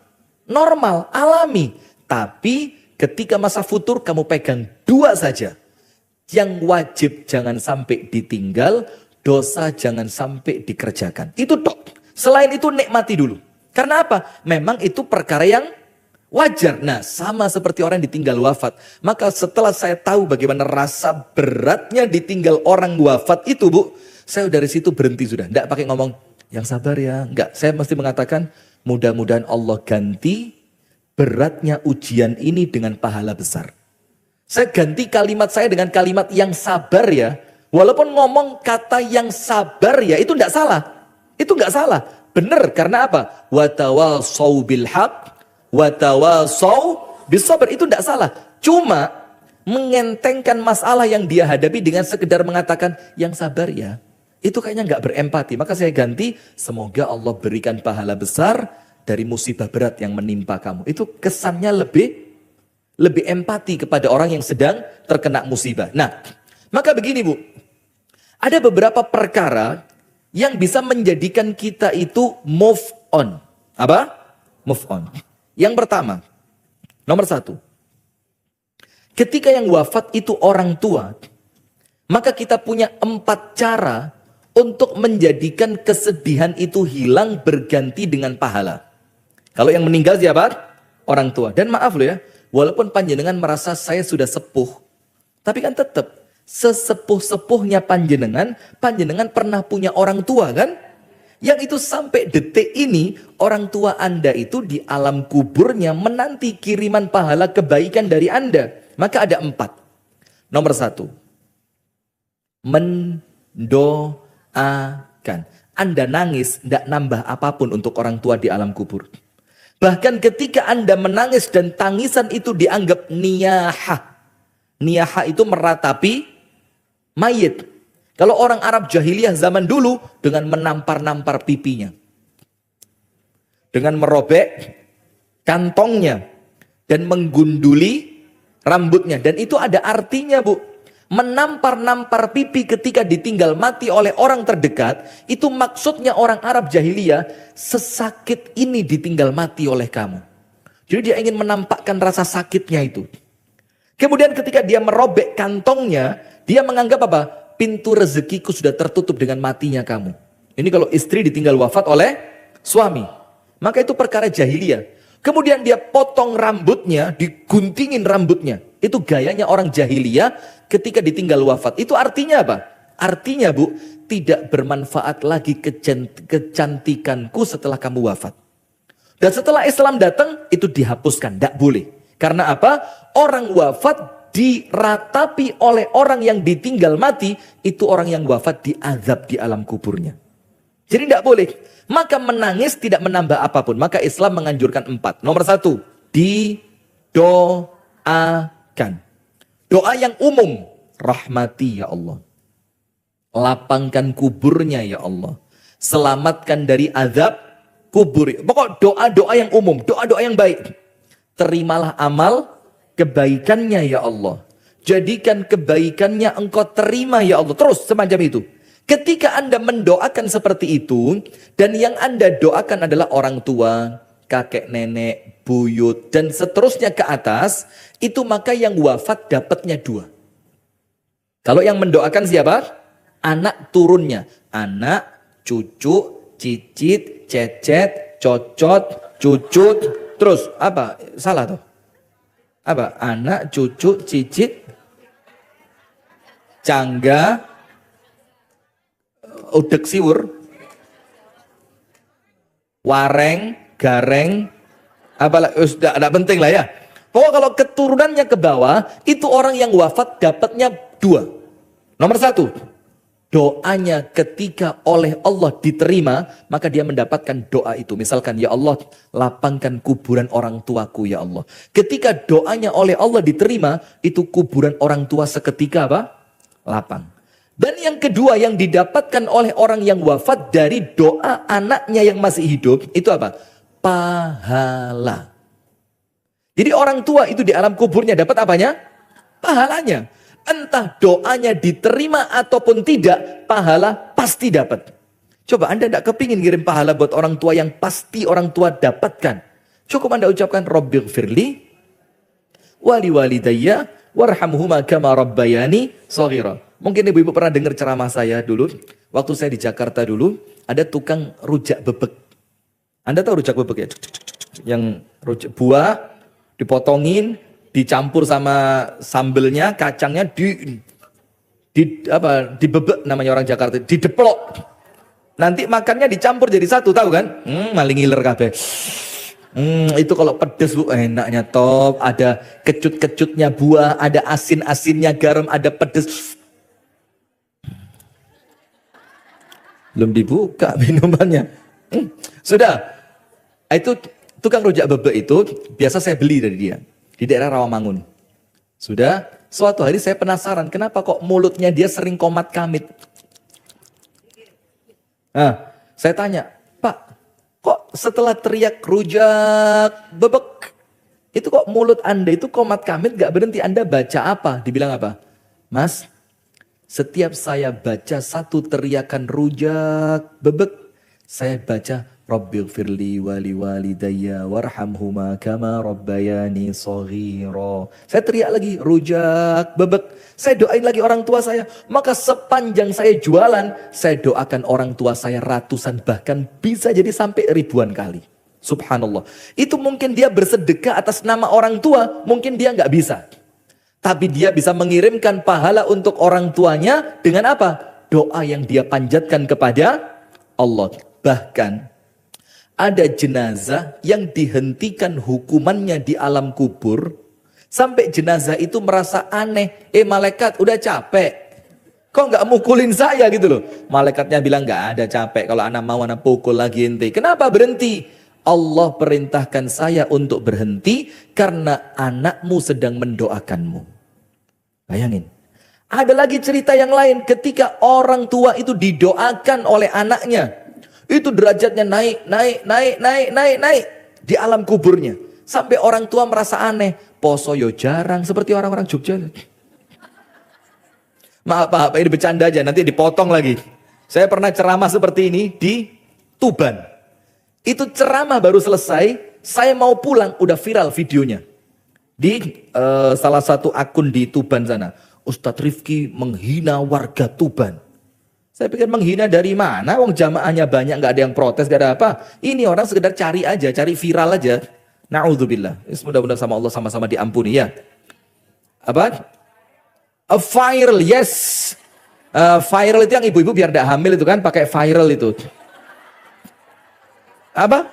normal, alami. Tapi ketika masa futur kamu pegang dua saja. Yang wajib jangan sampai ditinggal, dosa jangan sampai dikerjakan. Itu tok. Selain itu nikmati dulu. Karena apa? Memang itu perkara yang wajar. Nah, sama seperti orang yang ditinggal wafat. Maka setelah saya tahu bagaimana rasa beratnya ditinggal orang wafat itu, Bu, saya dari situ berhenti sudah. Enggak pakai ngomong, yang sabar ya. Enggak, saya mesti mengatakan, mudah-mudahan Allah ganti beratnya ujian ini dengan pahala besar. Saya ganti kalimat saya dengan kalimat yang sabar ya. Walaupun ngomong kata yang sabar ya, itu enggak salah. Itu enggak salah. Benar, karena apa? Watawasau bilhaq, watawasau bisabar, itu enggak salah. Cuma mengentengkan masalah yang dia hadapi dengan sekedar mengatakan yang sabar ya. Itu kayaknya enggak berempati. Maka saya ganti, semoga Allah berikan pahala besar dari musibah berat yang menimpa kamu. Itu kesannya lebih empati kepada orang yang sedang terkena musibah. Nah, maka begini Bu, ada beberapa perkara yang bisa menjadikan kita itu move on. Apa? Move on. Yang pertama, nomor satu, ketika yang wafat itu orang tua, maka kita punya 4 cara untuk menjadikan kesedihan itu hilang berganti dengan pahala. Kalau yang meninggal siapa? Orang tua. Dan maaf loh ya, walaupun panjenengan merasa saya sudah sepuh, tapi kan tetap sesepuh-sepuhnya panjenengan pernah punya orang tua kan? Yang itu sampai detik ini orang tua Anda itu di alam kuburnya menanti kiriman pahala kebaikan dari Anda. Maka ada 4. Nomor 1, mendoakan. Anda nangis tidak nambah apapun untuk orang tua di alam kubur. Bahkan ketika Anda menangis dan tangisan itu dianggap niyahah. Niyahah itu meratapi mayit. Kalau orang Arab jahiliyah zaman dulu dengan menampar-nampar pipinya. Dengan merobek kantongnya. Dan menggunduli rambutnya. Dan itu ada artinya Bu. Menampar-nampar pipi ketika ditinggal mati oleh orang terdekat, itu maksudnya orang Arab jahiliyah, sesakit ini ditinggal mati oleh kamu. Jadi dia ingin menampakkan rasa sakitnya itu. Kemudian ketika dia merobek kantongnya, dia menganggap apa? Pintu rezekiku sudah tertutup dengan matinya kamu. Ini kalau istri ditinggal wafat oleh suami. Maka itu perkara jahiliyah. Kemudian dia potong rambutnya, diguntingin rambutnya. Itu gayanya orang jahiliyah ketika ditinggal wafat. Itu artinya apa? Artinya Bu, tidak bermanfaat lagi kecantikanku setelah kamu wafat. Dan setelah Islam datang, itu dihapuskan, tidak boleh. Karena apa? Orang wafat diratapi oleh orang yang ditinggal mati, itu orang yang wafat diazab di alam kuburnya. Jadi tidak boleh. Maka menangis tidak menambah apapun. Maka Islam menganjurkan 4. Nomor 1, didoakan. Doa yang umum. Rahmati ya Allah. Lapangkan kuburnya ya Allah. Selamatkan dari azab kubur. Pokok doa-doa yang umum. Doa-doa yang baik. Terimalah amal kebaikannya ya Allah. Jadikan kebaikannya engkau terima ya Allah. Terus semacam itu. Ketika Anda mendoakan seperti itu, dan yang Anda doakan adalah orang tua, kakek nenek, buyut, dan seterusnya ke atas, itu maka yang wafat dapatnya 2. Kalau yang mendoakan siapa? Anak turunnya. Anak, cucu, cicit, cecet, cocot, cucut. Terus apa? Salah tuh. Apa? Anak, cucu, cicit, cangga, udek siwur, wareng, gareng, apalah, sudah ada penting lah ya. Pokoknya kalau keturunannya ke bawah, itu orang yang wafat dapatnya 2. Nomor 1, doanya ketika oleh Allah diterima, maka dia mendapatkan doa itu. Misalkan, ya Allah, lapangkan kuburan orang tuaku ya Allah. Ketika doanya oleh Allah diterima, itu kuburan orang tua seketika apa? Lapang. Dan yang kedua yang didapatkan oleh orang yang wafat dari doa anaknya yang masih hidup, itu apa? Pahala. Jadi orang tua itu di alam kuburnya dapat apanya? Pahalanya. Entah doanya diterima ataupun tidak, pahala pasti dapat. Coba Anda tidak kepingin ngirim pahala buat orang tua yang pasti orang tua dapatkan. Cukup Anda ucapkan, Rabbighfirli wali walidayya warhamhuma kama rabbayani shaghira. Mungkin ibu-ibu pernah dengar ceramah saya dulu. Waktu saya di Jakarta dulu, ada tukang rujak bebek. Anda tahu rujak bebek ya? Yang rujak buah dipotongin, dicampur sama sambelnya, kacangnya dibebek namanya orang Jakarta, dideplok. Nanti makannya dicampur jadi satu, tahu kan? Maling ngiler kabeh. Itu kalau pedes Bu, enaknya top. Ada kecut-kecutnya buah, ada asin-asinnya garam, ada pedes. Belum dibuka minumannya. Sudah. Itu tukang rujak bebek itu biasa saya beli dari dia di daerah Rawamangun. Sudah, suatu hari saya penasaran kenapa kok mulutnya dia sering komat kamit. Nah, saya tanya, Pak, kok setelah teriak rujak bebek, itu kok mulut Anda itu komat kamit gak berhenti, Anda baca apa? Dibilang apa? Mas, setiap saya baca satu teriakan rujak bebek, saya baca Rabbighfirli wali walidayya warhamhuma kama rabbayani shaghira. Saya teriak lagi rujak bebek. Saya doain lagi orang tua saya. Maka sepanjang saya jualan, saya doakan orang tua saya ratusan, bahkan bisa jadi sampai ribuan kali. Subhanallah. Itu mungkin dia bersedekah atas nama orang tua, mungkin dia nggak bisa. Tapi dia bisa mengirimkan pahala untuk orang tuanya dengan apa? Doa yang dia panjatkan kepada Allah. Bahkan ada jenazah yang dihentikan hukumannya di alam kubur. Sampai jenazah itu merasa aneh. Malaikat udah capek. Kok nggak mukulin saya gitu loh. Malaikatnya bilang nggak ada capek. Kalau anak mau anak pukul lagi ente. Kenapa berhenti? Allah perintahkan saya untuk berhenti karena anakmu sedang mendoakanmu. Bayangin. Ada lagi cerita yang lain ketika orang tua itu didoakan oleh anaknya. Itu derajatnya naik di alam kuburnya. Sampai orang tua merasa aneh. Poso yo jarang seperti orang-orang Jogja. Maaf, ini bercanda aja, nanti dipotong lagi. Saya pernah ceramah seperti ini di Tuban. Itu ceramah baru selesai, saya mau pulang, udah viral videonya. Di salah satu akun di Tuban sana. Ustadz Rifki menghina warga Tuban. Saya pikir menghina dari mana? Wong jamaahnya banyak, nggak ada yang protes, nggak ada apa. Ini orang sekedar cari aja, cari viral aja. Na'udzubillah. Mudah-mudahan sama Allah sama-sama diampuni ya. Apa? Viral, yes. Viral itu yang ibu-ibu biar tidak hamil itu kan pakai viral itu. Apa?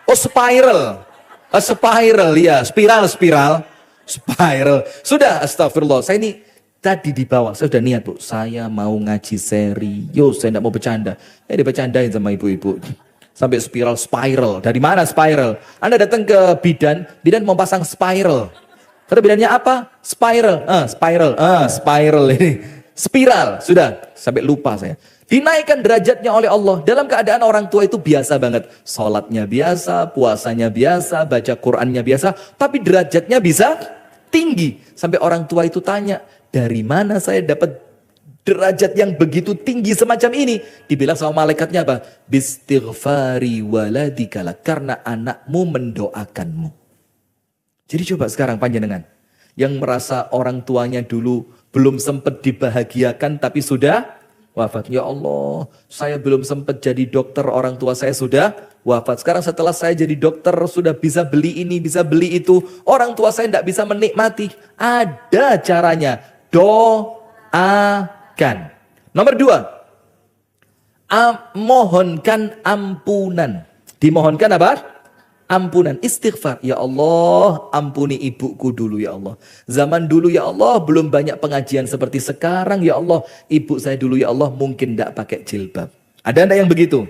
Oh, spiral. Spiral, ya, spiral. Spiral. Sudah, astagfirullah. Saya ini tadi di bawah, saya sudah niat, Bu. Saya mau ngaji serius, saya tidak mau bercanda. Dibercandain sama ibu-ibu. Sampai spiral. Dari mana spiral? Anda datang ke bidan mau pasang spiral. Kata bidannya apa? Spiral ini. Spiral, sudah. Sampai lupa saya. Dinaikkan derajatnya oleh Allah. Dalam keadaan orang tua itu biasa banget. Sholatnya biasa, puasanya biasa, baca Qur'annya biasa. Tapi derajatnya bisa tinggi. Sampai orang tua itu tanya, dari mana saya dapat derajat yang begitu tinggi semacam ini? Dibilang sama malaikatnya apa? Bistighfari waladikala. Karena anakmu mendoakanmu. Jadi coba sekarang panjenengan. Yang merasa orang tuanya dulu belum sempat dibahagiakan tapi sudah wafat. Ya Allah, saya belum sempat jadi dokter, orang tua saya sudah wafat. Sekarang setelah saya jadi dokter, sudah bisa beli ini, bisa beli itu. Orang tua saya tidak bisa menikmati. Ada caranya. Doakan. Nomor 2. Mohonkan ampunan. Dimohonkan apa? Ampunan, istighfar. Ya Allah, ampuni ibuku dulu ya Allah. Zaman dulu ya Allah, belum banyak pengajian seperti sekarang ya Allah. Ibu saya dulu ya Allah mungkin tidak pakai jilbab. Ada enggak yang begitu?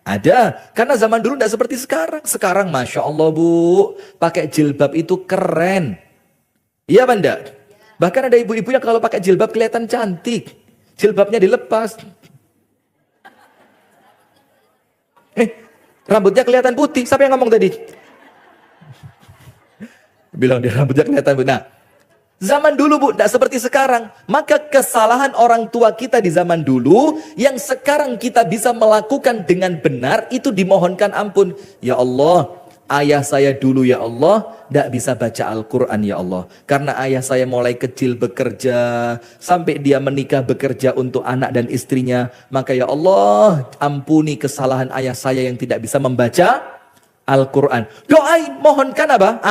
Ada, karena zaman dulu tidak seperti sekarang. Sekarang Masya Allah Bu, pakai jilbab itu keren. Iya apa enggak? Bahkan ada ibu-ibu yang kalau pakai jilbab kelihatan cantik. Jilbabnya dilepas. Rambutnya kelihatan putih. Siapa yang ngomong tadi? Bilang dia rambutnya kelihatan putih. Nah, zaman dulu Bu, tidak seperti sekarang. Maka kesalahan orang tua kita di zaman dulu, yang sekarang kita bisa melakukan dengan benar, itu dimohonkan ampun. Ya Allah, ayah saya dulu ya Allah, tidak bisa baca Al-Quran ya Allah. Karena ayah saya mulai kecil bekerja, sampai dia menikah bekerja untuk anak dan istrinya. Maka ya Allah, ampuni kesalahan ayah saya yang tidak bisa membaca Al-Quran. Doain, mohonkan apa?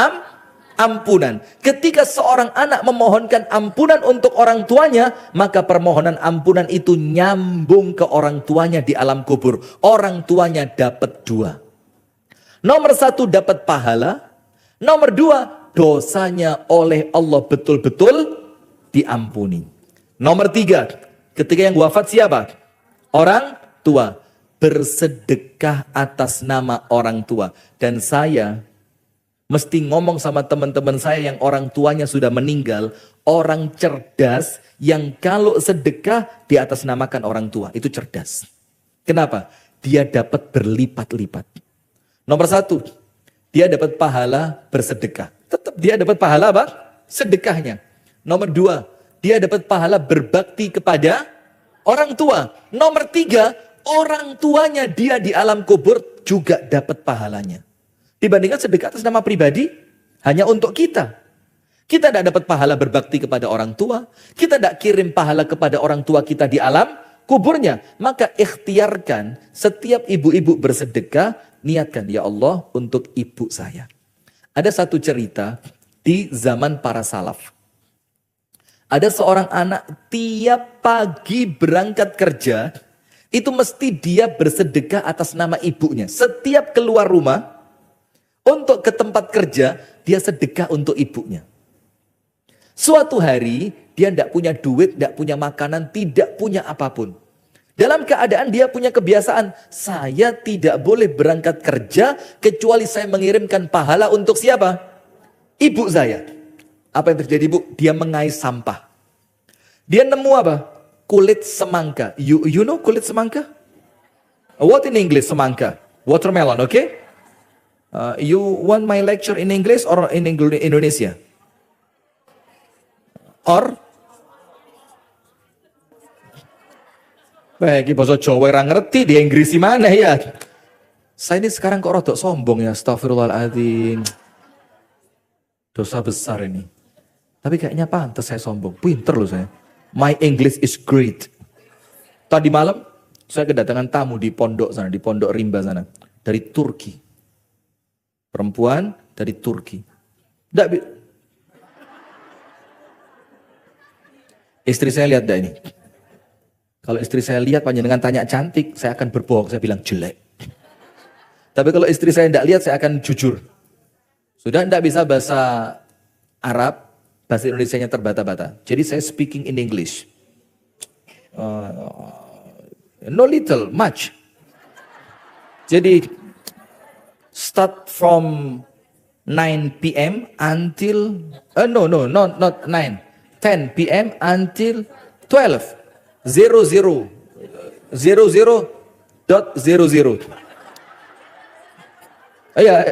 Ampunan. Ketika seorang anak memohonkan ampunan untuk orang tuanya, maka permohonan ampunan itu nyambung ke orang tuanya di alam kubur. Orang tuanya dapat 2. Nomor 1 dapat pahala. Nomor 2 dosanya oleh Allah betul-betul diampuni. Nomor 3 ketika yang wafat siapa? Orang tua. Bersedekah atas nama orang tua. Dan saya mesti ngomong sama teman-teman saya yang orang tuanya sudah meninggal. Orang cerdas yang kalau sedekah di atas namakan orang tua. Itu cerdas. Kenapa? Dia dapat berlipat-lipat. Nomor 1, dia dapat pahala bersedekah. Tetap dia dapat pahala apa? Sedekahnya. Nomor 2, dia dapat pahala berbakti kepada orang tua. Nomor 3, orang tuanya dia di alam kubur juga dapat pahalanya. Dibandingkan sedekah atas nama pribadi, hanya untuk kita. Kita tidak dapat pahala berbakti kepada orang tua. Kita tidak kirim pahala kepada orang tua kita di alam kuburnya. Maka ikhtiarkan setiap ibu-ibu bersedekah, niatkan ya Allah untuk ibu saya. Ada satu cerita di zaman para salaf. Ada seorang anak tiap pagi berangkat kerja, itu mesti dia bersedekah atas nama ibunya. Setiap keluar rumah, untuk ke tempat kerja, dia sedekah untuk ibunya. Suatu hari, dia tidak punya duit, tidak punya makanan, tidak punya apapun. Dalam keadaan dia punya kebiasaan, saya tidak boleh berangkat kerja, kecuali saya mengirimkan pahala untuk siapa? Ibu saya. Apa yang terjadi Bu? Dia mengais sampah. Dia nemu apa? Kulit semangka. You know kulit semangka? What in English semangka? Watermelon, okay? You want my lecture in English or in Indonesia? Or? Iki bahasa Jawa ora ngerti, di Inggris mana ya? Saya ini sekarang kok rodok sombong ya, astagfirullahaladzim. Dosa besar ini. Tapi kayaknya pantas saya sombong, pinter loh saya. My English is great. Tadi malam saya kedatangan tamu di pondok sana, di pondok rimba sana. Dari Turki. Perempuan dari Turki. Istri saya lihat dah ini. Kalau istri saya lihat panjenengan tanya cantik, saya akan berbohong, saya bilang jelek. Tapi kalau istri saya tidak lihat, saya akan jujur. Sudah tidak bisa bahasa Arab, bahasa Indonesianya terbata-bata. Jadi saya speaking in English. No little, much. Jadi start from 9 p.m. until, not 9. 10 p.m. until 12. 00. 00.00. Ya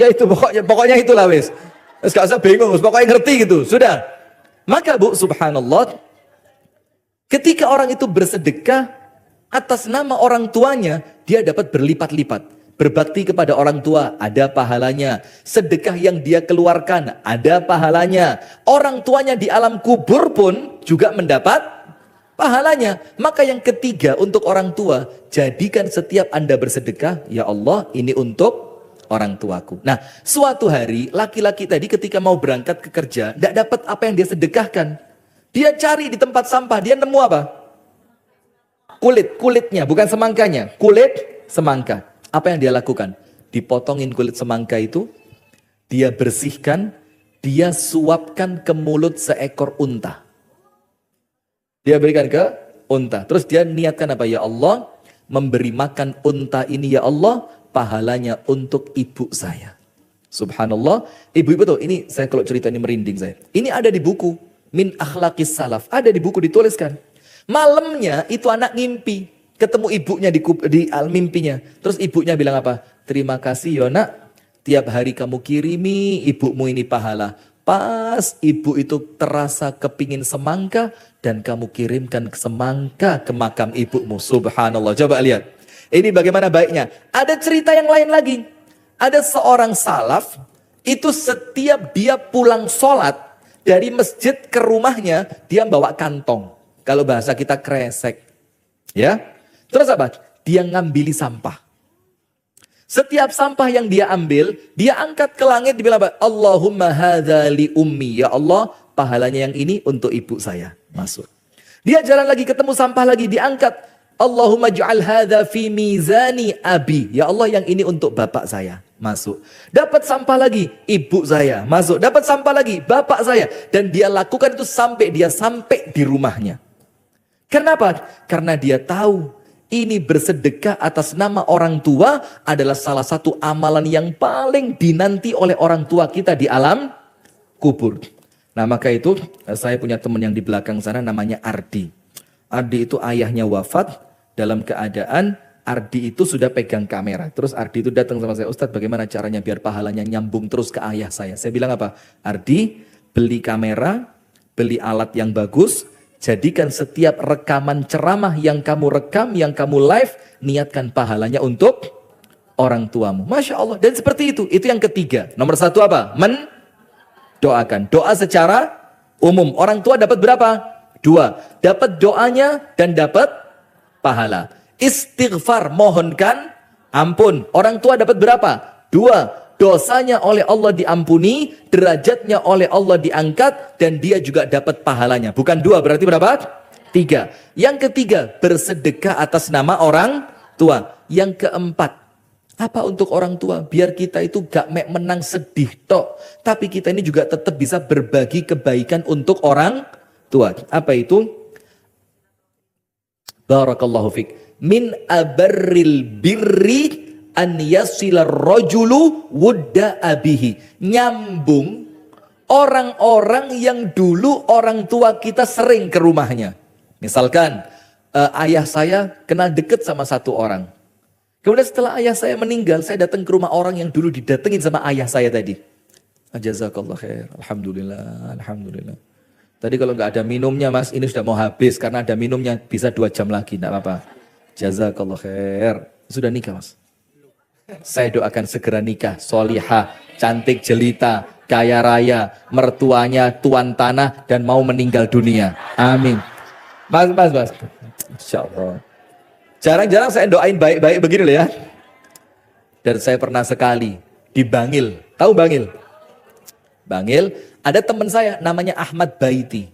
itu pokoknya itulah wis. Gak usah bingung, pokoknya ngerti gitu. Sudah. Maka Bu, subhanallah, ketika orang itu bersedekah atas nama orang tuanya, dia dapat berlipat-lipat. Berbakti kepada orang tua, ada pahalanya. Sedekah yang dia keluarkan, ada pahalanya. Orang tuanya di alam kubur pun juga mendapat pahalanya. Maka yang ketiga untuk orang tua, jadikan setiap Anda bersedekah, ya Allah ini untuk orang tuaku. Nah, suatu hari laki-laki tadi ketika mau berangkat ke kerja, tidak dapat apa yang dia sedekahkan. Dia cari di tempat sampah, dia nemu apa? Kulitnya, bukan semangkanya. Kulit semangka. Apa yang dia lakukan? Dipotongin kulit semangka itu, dia bersihkan, dia suapkan ke mulut seekor unta. Dia berikan ke unta. Terus dia niatkan apa? Ya Allah, memberi makan unta ini ya Allah, pahalanya untuk ibu saya. Subhanallah, ibu-ibu tuh, ini saya kalau cerita ini merinding saya. Ini ada di buku, Min Akhlaqis Salaf. Ada di buku dituliskan. Malamnya itu anak ngimpi. Ketemu ibunya di mimpinya. Terus ibunya bilang apa? Terima kasih Yona, tiap hari kamu kirimi ibumu ini pahala. Pas ibu itu terasa kepingin semangka dan kamu kirimkan semangka ke makam ibumu. Subhanallah. Coba lihat. Ini bagaimana baiknya. Ada cerita yang lain lagi. Ada seorang salaf, itu setiap dia pulang sholat dari masjid ke rumahnya, dia bawa kantong. Kalau bahasa kita kresek. Ya. Terus apa? Dia ngambili sampah. Setiap sampah yang dia ambil, dia angkat ke langit, dia bilang apa? Allahumma hadza li ummi. Ya Allah, pahalanya yang ini untuk ibu saya. Masuk. Dia jalan lagi, ketemu sampah lagi, diangkat. Allahumma ja'al hadza fi mizani abi. Ya Allah, yang ini untuk bapak saya. Masuk. Dapat sampah lagi, ibu saya. Masuk. Dapat sampah lagi, bapak saya. Dan dia lakukan itu sampai dia sampai di rumahnya. Kenapa? Karena dia tahu ini bersedekah atas nama orang tua adalah salah satu amalan yang paling dinanti oleh orang tua kita di alam kubur. Nah, maka itu saya punya teman yang di belakang sana namanya Ardi. Ardi itu ayahnya wafat dalam keadaan Ardi itu sudah pegang kamera. Terus Ardi itu datang sama saya, Ustadz bagaimana caranya biar pahalanya nyambung terus ke ayah saya. Saya bilang apa? Ardi, beli kamera, beli alat yang bagus, jadikan setiap rekaman ceramah yang kamu rekam, yang kamu live, niatkan pahalanya untuk orang tuamu. Masya Allah. Dan seperti itu yang ketiga. Nomor satu apa? Mendoakan. Doa secara umum. Orang tua dapat berapa? 2. Dapat doanya dan dapat pahala. Istighfar, mohonkan ampun. Orang tua dapat berapa? 2. Dosanya oleh Allah diampuni, derajatnya oleh Allah diangkat, dan dia juga dapat pahalanya. Bukan 2, berarti berapa? 3. Yang ketiga, bersedekah atas nama orang tua. Yang keempat, apa untuk orang tua? Biar kita itu gak menang sedih tok, tapi kita ini juga tetap bisa berbagi kebaikan untuk orang tua. Apa itu? Barakallahu fik. Min abarril birri an yasila rajulu wudda abihi. Nyambung orang-orang yang dulu orang tua kita sering ke rumahnya. Misalkan ayah saya kenal deket sama satu orang. Kemudian setelah ayah saya meninggal, saya datang ke rumah orang yang dulu didatengin sama ayah saya tadi. Jazakallah khair. Alhamdulillah, alhamdulillah. Tadi kalau nggak ada minumnya mas, ini sudah mau habis karena ada minumnya, bisa 2 jam lagi, enggak apa-apa. Jazakallah khair. Sudah nikah mas? Saya doakan segera nikah, solihah, cantik jelita, kaya raya, mertuanya tuan tanah dan mau meninggal dunia. Amin. Mas. Insya Allah. Jarang-jarang saya doain baik-baik begini loh ya. Dan saya pernah sekali di Bangil. Tahu Bangil? Bangil, ada teman saya namanya Ahmad Baiti.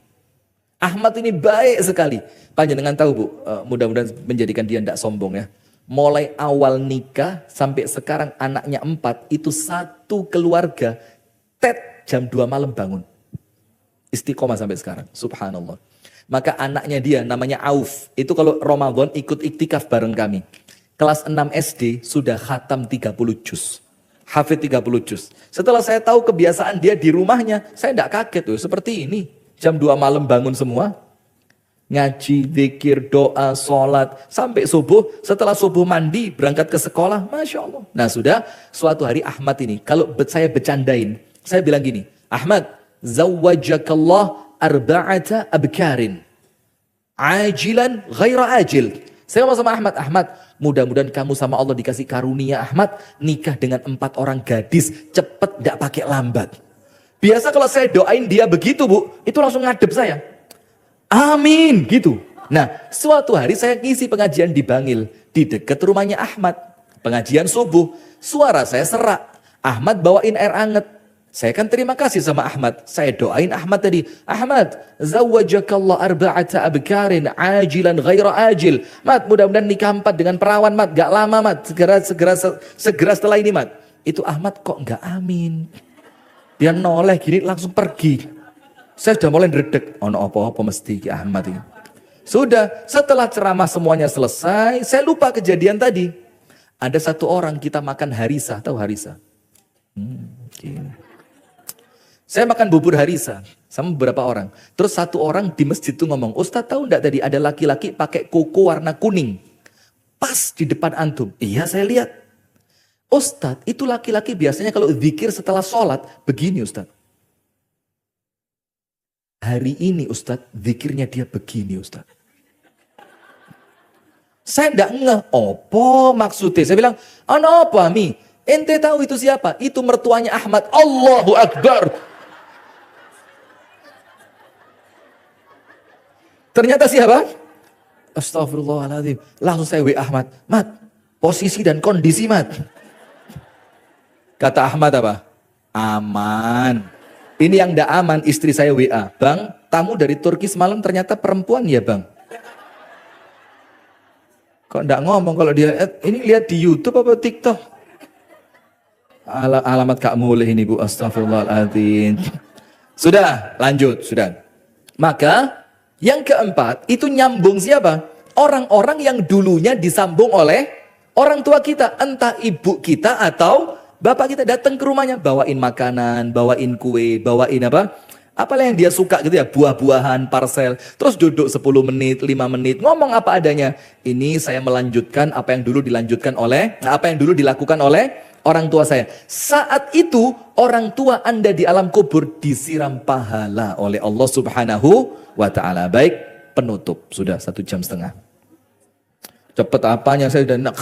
Ahmad ini baik sekali. Panjenengan tahu Bu, mudah-mudahan menjadikan dia tidak sombong ya. Mulai awal nikah sampai sekarang anaknya 4, itu satu keluarga jam 2 malam bangun. Istiqomah sampai sekarang, subhanallah. Maka anaknya dia namanya Auf, itu kalau Ramadan ikut iktikaf bareng kami. Kelas 6 SD sudah khatam 30 juz. Hafid 30 juz. Setelah saya tahu kebiasaan dia di rumahnya, saya tidak kaget tuh, seperti ini. Jam 2 malam bangun semua. Ngaji, zikir, doa, sholat, sampai subuh. Setelah subuh mandi, berangkat ke sekolah. Masya Allah. Nah sudah, suatu hari Ahmad ini, kalau saya bercandain, saya bilang gini, Ahmad, zawwajakallah arba'ata abkarin. Ajilan ghaira ajil. Saya ngomong sama Ahmad, Ahmad, mudah-mudahan kamu sama Allah dikasih karunia Ahmad, nikah dengan 4 orang gadis, cepet gak pakai lambat. Biasa kalau saya doain dia begitu Bu, itu langsung ngadep saya. Amin, gitu. Nah, suatu hari saya ngisi pengajian di Bangil, di dekat rumahnya Ahmad. Pengajian subuh, suara saya serak. Ahmad bawain air anget. Saya kan terima kasih sama Ahmad. Saya doain Ahmad tadi. Ahmad, zawwajakallah arba'ata abkarin ajilan ghaira ajil. Mat, mudah-mudahan nikah 4 dengan perawan, Mat. Gak lama, Mat. Segera setelah ini, Mat. Itu Ahmad kok gak amin. Dia noleh gini langsung pergi. Saya sudah mulai ngeredek. Oh, no, apa-apa mesti ki Ahmad ini. Sudah, setelah ceramah semuanya selesai, saya lupa kejadian tadi. Ada satu orang kita makan harisa. Tahu harisa? Gini. Saya makan bubur harisa sama beberapa orang. Terus satu orang di masjid itu ngomong, Ustadz tahu enggak tadi ada laki-laki pakai koko warna kuning. Pas di depan antum. Iya saya lihat. Ustadz itu laki-laki biasanya kalau zikir setelah sholat begini Ustadz. Hari ini Ustadz zikirnya dia begini Ustadz. Saya enggak ngeh. Apa maksudnya? Saya bilang, apa Mi? Ente tahu itu siapa? Itu mertuanya Ahmad. Allahu Akbar. Ternyata siapa? Astagfirullahaladzim. Langsung saya WA Ahmad. Mat, posisi dan kondisi Mat. Kata Ahmad apa? Aman. Ini yang tidak aman istri saya WA. Bang, tamu dari Turki semalam ternyata perempuan ya bang. Kok tidak ngomong kalau dia, ini lihat di YouTube apa TikTok? Alamat Kak Mulih ini Bu. Astagfirullahaladzim. Sudah, lanjut. Sudah. Maka yang keempat, itu nyambung siapa? Orang-orang yang dulunya disambung oleh orang tua kita. Entah ibu kita atau bapak kita datang ke rumahnya. Bawain makanan, bawain kue, bawain apa? Apalah yang dia suka gitu ya. Buah-buahan, parsel. Terus duduk 10 menit, 5 menit. Ngomong apa adanya. Ini saya melanjutkan apa yang dulu dilanjutkan oleh, apa yang dulu dilakukan oleh orang tua saya. Saat itu orang tua Anda di alam kubur disiram pahala oleh Allah Subhanahu wa ta'ala. Baik, penutup. Sudah 1 jam setengah. Cepet apanya saya sudah nak.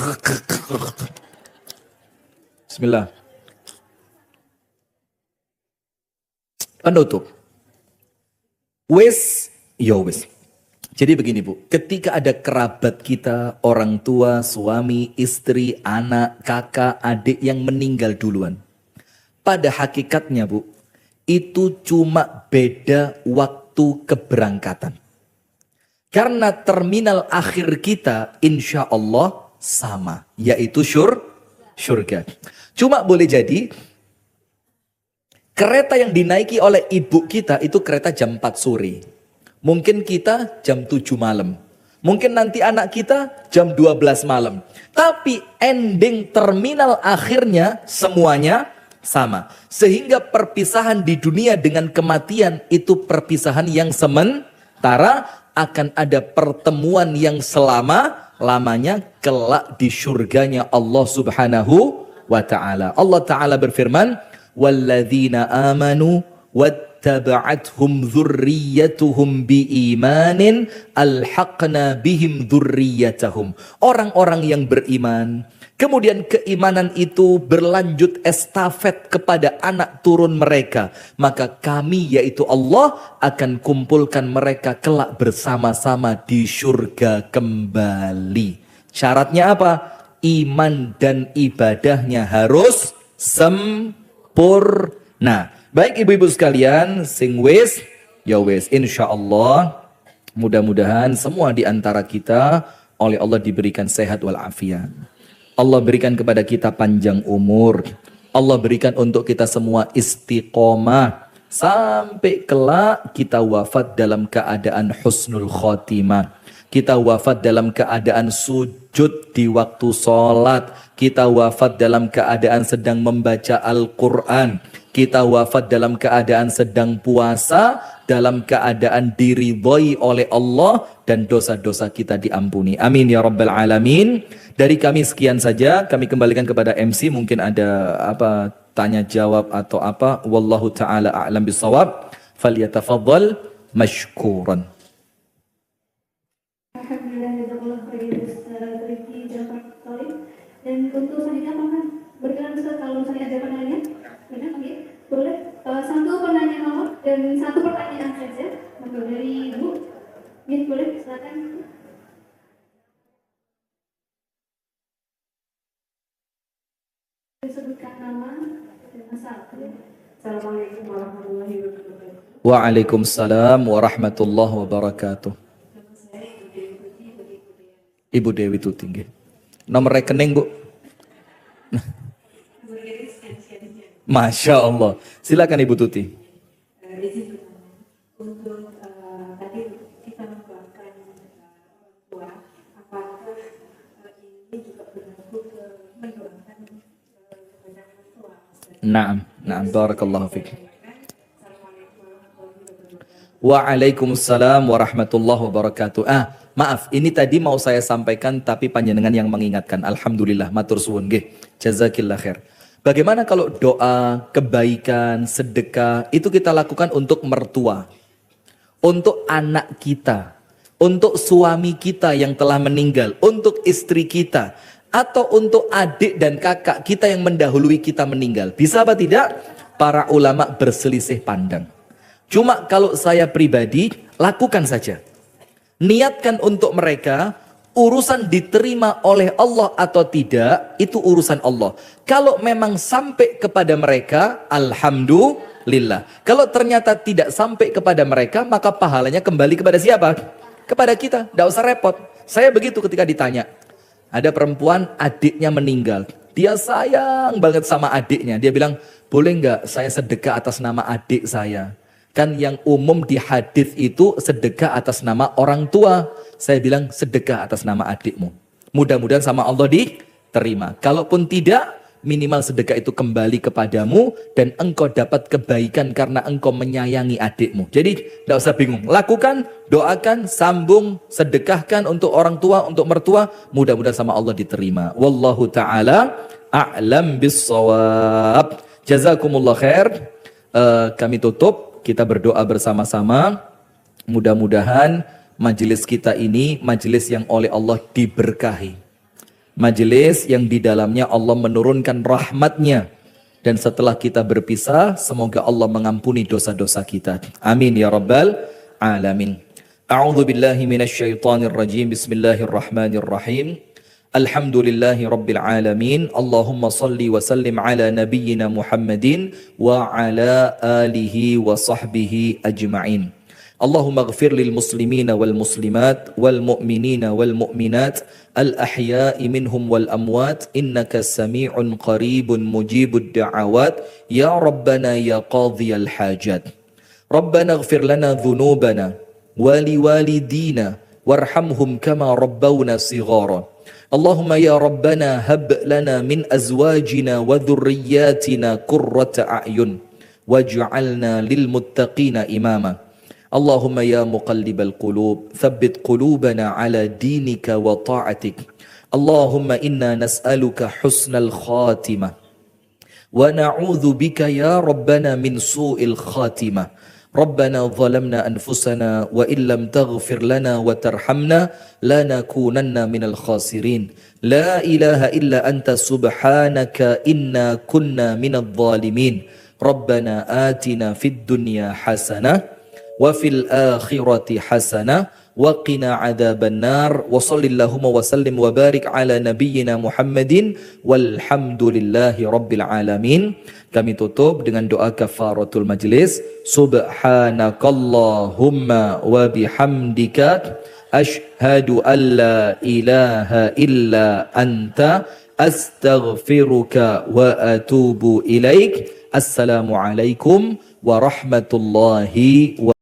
Bismillah. Penutup. Wis, yo wis. Jadi begini Bu, ketika ada kerabat kita, orang tua, suami, istri, anak, kakak, adik yang meninggal duluan. Pada hakikatnya Bu, itu cuma beda waktu keberangkatan. Karena terminal akhir kita insya Allah sama, yaitu surga. Cuma boleh jadi, kereta yang dinaiki oleh ibu kita itu kereta jam 4 sore. Mungkin kita jam 7 malam. Mungkin nanti anak kita jam 12 malam. Tapi ending terminal akhirnya semuanya sama. Sehingga perpisahan di dunia dengan kematian itu perpisahan yang sementara, akan ada pertemuan yang selama-lamanya kelak di surganya Allah Subhanahu wa ta'ala. Allah ta'ala berfirman, "Walladzina amanu wattaba'athum dzurriyyatuhum biimanin alhaqna bihim dzurriyyatahum." Orang-orang yang beriman, kemudian keimanan itu berlanjut estafet kepada anak turun mereka, maka kami yaitu Allah akan kumpulkan mereka kelak bersama-sama di surga kembali. Syaratnya apa? Iman dan ibadahnya harus sempurna. Baik ibu-ibu sekalian, sing wis, ya wis, insya Allah Mudah-mudahan semua di antara kita oleh Allah diberikan sehat walafiat. Allah berikan kepada kita panjang umur. Allah berikan untuk kita semua istiqomah. Sampai kelak kita wafat dalam keadaan husnul khotimah. Kita wafat dalam keadaan sujud di waktu sholat. Kita wafat dalam keadaan sedang membaca Al-Quran. Kita wafat dalam keadaan sedang puasa. Dalam keadaan diridhoi oleh Allah. Dan dosa-dosa kita diampuni. Amin ya Rabbal Alamin. Dari kami sekian saja. Kami kembalikan kepada MC. Mungkin ada apa tanya jawab atau apa. Wallahu ta'ala a'lam bisawab. Falyatafaddal mashkuran. Dan untuk selanjutnya apakah berkenan Ustaz kalau misalnya ada penanya? Benar, oke. Boleh. Satu penanya nomor dan satu pertanyaan saja. Maka dari Ibu. Ya, boleh, silakan. Disebutkan nama dan asal. Assalamualaikum warahmatullahi wabarakatuh. Waalaikumsalam warahmatullahi wabarakatuh. Ibu Dewi Tuti. Nomor rekening, Bu. Masya Allah. Silakan Ibu Tuti. Untuk tadi kita mendoakan orang tua, apakah ini juga berlaku ke mendoakan kepada orang tua? Naam, barakallahu fiik. Waalaikumsalam warahmatullahi wabarakatuh. Maaf, ini tadi mau saya sampaikan tapi panjenengan yang mengingatkan. Alhamdulillah, matur suwun nggih. Jazakillah khair. Bagaimana kalau doa, kebaikan, sedekah itu kita lakukan untuk mertua, untuk anak kita, untuk suami kita yang telah meninggal, untuk istri kita, atau untuk adik dan kakak kita yang mendahului kita meninggal. Bisa apa tidak? Para ulama berselisih pandang. Cuma kalau saya pribadi, lakukan saja. Niatkan untuk mereka, urusan diterima oleh Allah atau tidak, itu urusan Allah. Kalau memang sampai kepada mereka, alhamdulillah. Kalau ternyata tidak sampai kepada mereka, maka pahalanya kembali kepada siapa? Kepada kita, tidak usah repot. Saya begitu ketika ditanya. Ada perempuan, adiknya meninggal. Dia sayang banget sama adiknya. Dia bilang, boleh nggak saya sedekah atas nama adik saya? Kan yang umum di hadis itu sedekah atas nama orang tua. Saya bilang sedekah atas nama adikmu. Mudah-mudahan sama Allah diterima. Kalaupun tidak, minimal sedekah itu kembali kepadamu dan engkau dapat kebaikan karena engkau menyayangi adikmu. Jadi tidak usah bingung. Lakukan, doakan, sambung, sedekahkan untuk orang tua, untuk mertua. Mudah-mudahan sama Allah diterima. Wallahu ta'ala a'lam bissawab. Jazakumullah khair. Kami tutup. Kita berdoa bersama-sama. Mudah-mudahan majelis kita ini majelis yang oleh Allah diberkahi. Majelis yang di dalamnya Allah menurunkan rahmatnya. Dan setelah kita berpisah, semoga Allah mengampuni dosa-dosa kita. Amin ya Rabbal Alamin. A'udzu billahi minasyaitonir rajim. Bismillahirrahmanirrahim. Alhamdulillahi Rabbil Alamin. Allahumma salli wa sallim ala nabiyyina Muhammadin wa ala alihi wa sahbihi ajma'in. Allahumma ghafir lil muslimina wal muslimat wal mu'minina wal mu'minat al ahya'i minhum wal amwat innaka sami'un qaribun mujibud da'awat ya Rabbana ya qadhiyal hajat. Rabbana ghafir lana dhunubana wa liwalidina warhamhum kama rabbawna sighara. Allahumma ya Rabbana hab lana min azwajina wa dhurriyyatina qurrata a'yun waj'alna lil muttaqina imama. Allahumma ya muqallibal qulub thabbit qulubana ala dinika wa ta'atik. Allahumma inna nas'aluka husnal khatimah wa na'udzu bika ya Rabbana min su'il khatimah. ربنا ظلمنا أنفسنا وإن لم تغفر لنا وترحمنا لنكونن من الخاسرين لا إله إلا أنت سبحانك إنا كنا من الظالمين ربنا آتنا في الدنيا حسنة وفي الآخرة حسنة وقنا عذاب النار وصل اللهم وسلم وبارك على نبينا محمد والحمد لله رب العالمين. Kami tutup dengan doa kafaratul majlis. Subhanakallahumma wa bihamdika asyhadu an la ilaha illa anta astaghfiruka wa atubu ilaik. Assalamualaikum warahmatullahi wabarakatuh.